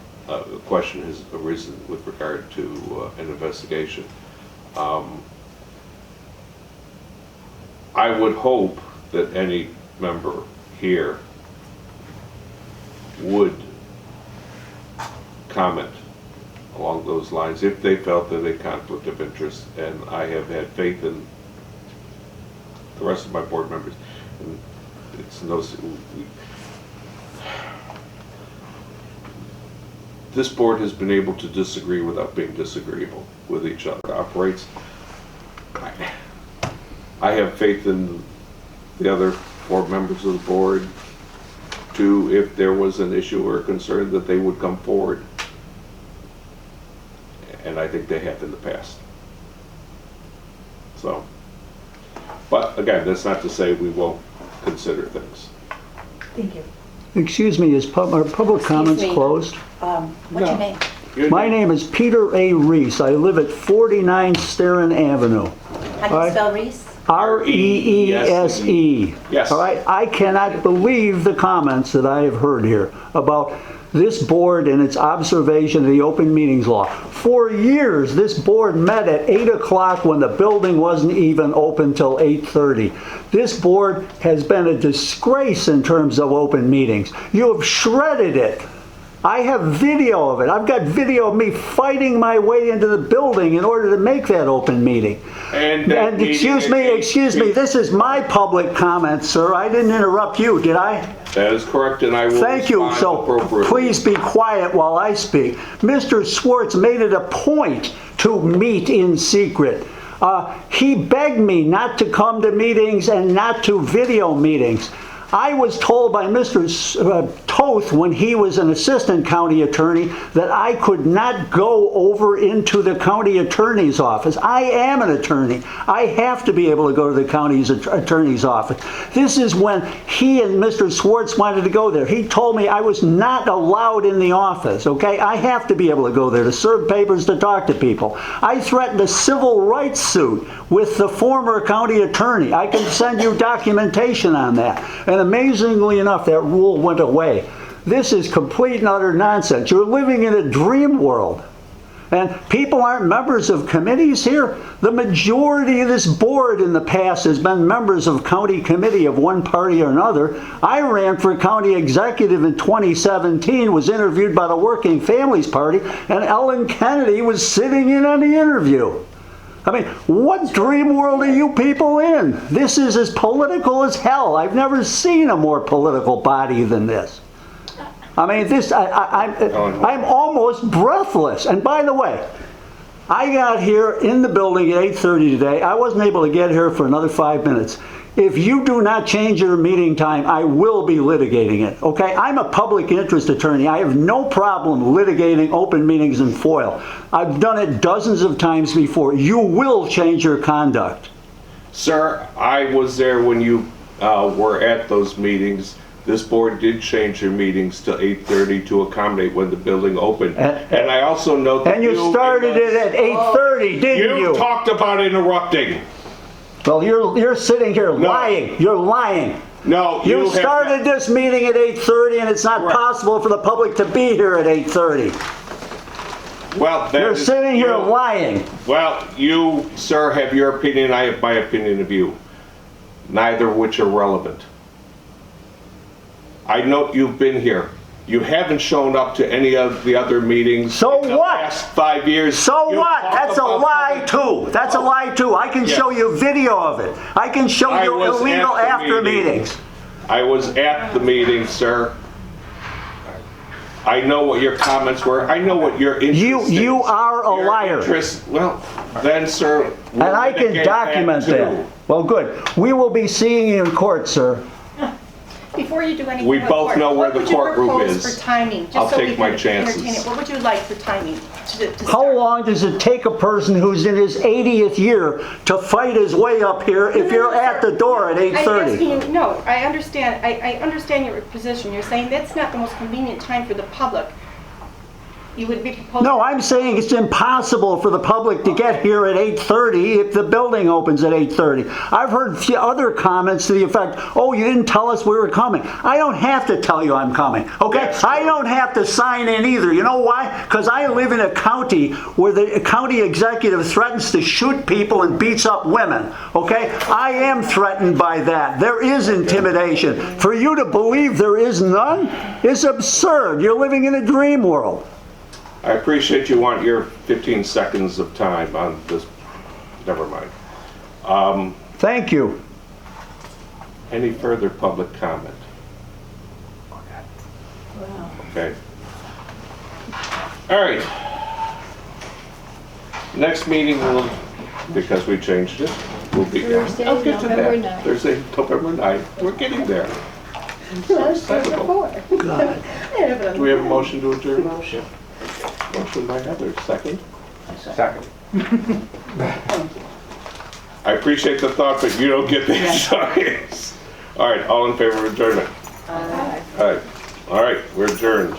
S1: question has arisen with regard to an investigation. I would hope that any member here would comment along those lines if they felt that a conflict of interest, and I have had faith in the rest of my board members. And it's no, this board has been able to disagree without being disagreeable with each other. It operates. I have faith in the other 4 members of the board to, if there was an issue or a concern, that they would come forward. And I think they have in the past. So, but again, that's not to say we won't consider things.
S10: Thank you.
S11: Excuse me, are public comments
S3: me.
S11: closed?
S3: What's your name?
S11: My name is Peter A. Reese. I live at 49 Starin Avenue.
S3: How do you spell Reese?
S11: R-E-E-S-E.
S1: Yes.
S11: All right, I cannot believe the comments that I have heard here about this board and its observation of the open meetings law. For years, this board met at 8 o'clock when the building wasn't even open till 8:30. This board has been a disgrace in terms of open meetings. You have shredded it. I have video of it. I've got video of me fighting my way into the building in order to make that open meeting.
S1: And
S11: excuse me, this is my public comment, sir. I didn't interrupt you, did I?
S1: That is correct, and I will
S11: Thank you.
S1: respond
S11: So
S1: appropriately.
S11: please be quiet while I speak. Mr. Swartz made it a point to meet in secret. He begged me not to come to meetings and not to video meetings. I was told by Mr. Toth when he was an assistant county attorney that I could not go over into the county attorney's office. I am an attorney. I have to be able to go to the county attorney's office. This is when he and Mr. Swartz wanted to go there. He told me I was not allowed in the office, okay? I have to be able to go there to serve papers, to talk to people. I threatened a civil rights suit with the former county attorney. I can send you documentation on that. And amazingly enough, that rule went away. This is complete and utter nonsense. You're living in a dream world. And people aren't members of committees here. The majority of this board in the past has been members of county committee of one party or another. I ran for county executive in 2017, was interviewed by the Working Families Party, and Ellen Kennedy was sitting in on the interview. I mean, what dream world are you people in? This is as political as hell. I've never seen a more political body than this. I mean, I'm almost breathless. And by the way, I got here in the building at 8:30 today. I wasn't able to get here for another 5 minutes. If you do not change your meeting time, I will be litigating it, okay? I'm a public interest attorney. I have no problem litigating open meetings in FOIL. I've done it dozens of times before. You will change your conduct.
S1: Sir, I was there when you were at those meetings. This board did change their meetings to 8:30 to accommodate when the building opened. And I also note that
S11: and you started it at 8:30, didn't you?
S1: You talked about interrupting.
S11: Well, you're sitting here lying. You're lying.
S1: No,
S11: You
S1: have
S11: started this meeting at 8:30 and it's not
S1: Correct.
S11: possible for the public to be here at 8:30.
S1: Well, that
S11: You're
S1: is-
S11: sitting here
S1: you-
S11: lying.
S1: Well, you, sir, have your opinion, I have my opinion of you. Neither of which are relevant. I know you've been here. You haven't shown up to any of the other meetings.
S11: So
S1: in the
S11: what?
S1: last 5 years.
S11: So
S1: You
S11: what?
S1: talk
S11: That's a
S1: about
S11: lie
S1: public-
S11: too. That's a lie too. I can
S1: Yes.
S11: show you video of it. I can show
S1: I
S11: you
S1: was
S11: illegal
S1: at the
S11: after
S1: meeting.
S11: meetings.
S1: I was at the meeting, sir. I know what your comments were. I know what your interest is.
S11: You are a
S1: Your
S11: liar.
S1: interest- Well, then, sir. we'll
S11: And I can
S1: mitigate
S11: document
S1: too.
S11: that. Well, good. We will be seeing you in court, sir.
S2: Before you do anything
S1: We
S2: with
S1: both
S2: court,
S1: know where
S2: what
S1: the
S2: would you
S1: courtroom
S2: propose
S1: is.
S2: for timing?
S1: I'll
S2: Just so we
S1: take my
S2: can
S1: chances.
S2: entertain it. What would you like for timing to
S11: How
S2: start?
S11: long does it take a person who's in his 80th year to fight his way up here if you're at the door at
S2: I'm asking
S11: 8:30?
S2: you, no, I understand, I understand your position. You're saying that's not the most convenient time for the public. You would be proposing.
S11: No, I'm saying it's impossible for the public to get here at 8:30 if the building opens at 8:30. I've heard other comments to the effect, oh, you didn't tell us we were coming. I don't have to tell you I'm coming, okay?
S1: That's
S11: I don't have to sign in either. You know why? Because I live in a county where the county executive threatens to shoot people and beats up women, okay? I am threatened by that. There is intimidation. For you to believe there is none is absurd. You're living in a dream world.
S1: I appreciate you want your 15 seconds of time on this. Never mind.
S11: Thank you.
S1: Any further public comment? Okay. All right. Next meeting will, because we changed it, will be.
S4: Thursday,
S1: I'll get to that.
S4: November 9th.
S1: Thursday, November 9th. We're getting there. Excitable. Do we have a motion to adjourn? Motion. Motion by Heather, second.
S8: Second.
S1: I appreciate the thought, but you don't get the science. All right, all in favor of adjournment? All right, we're adjourned.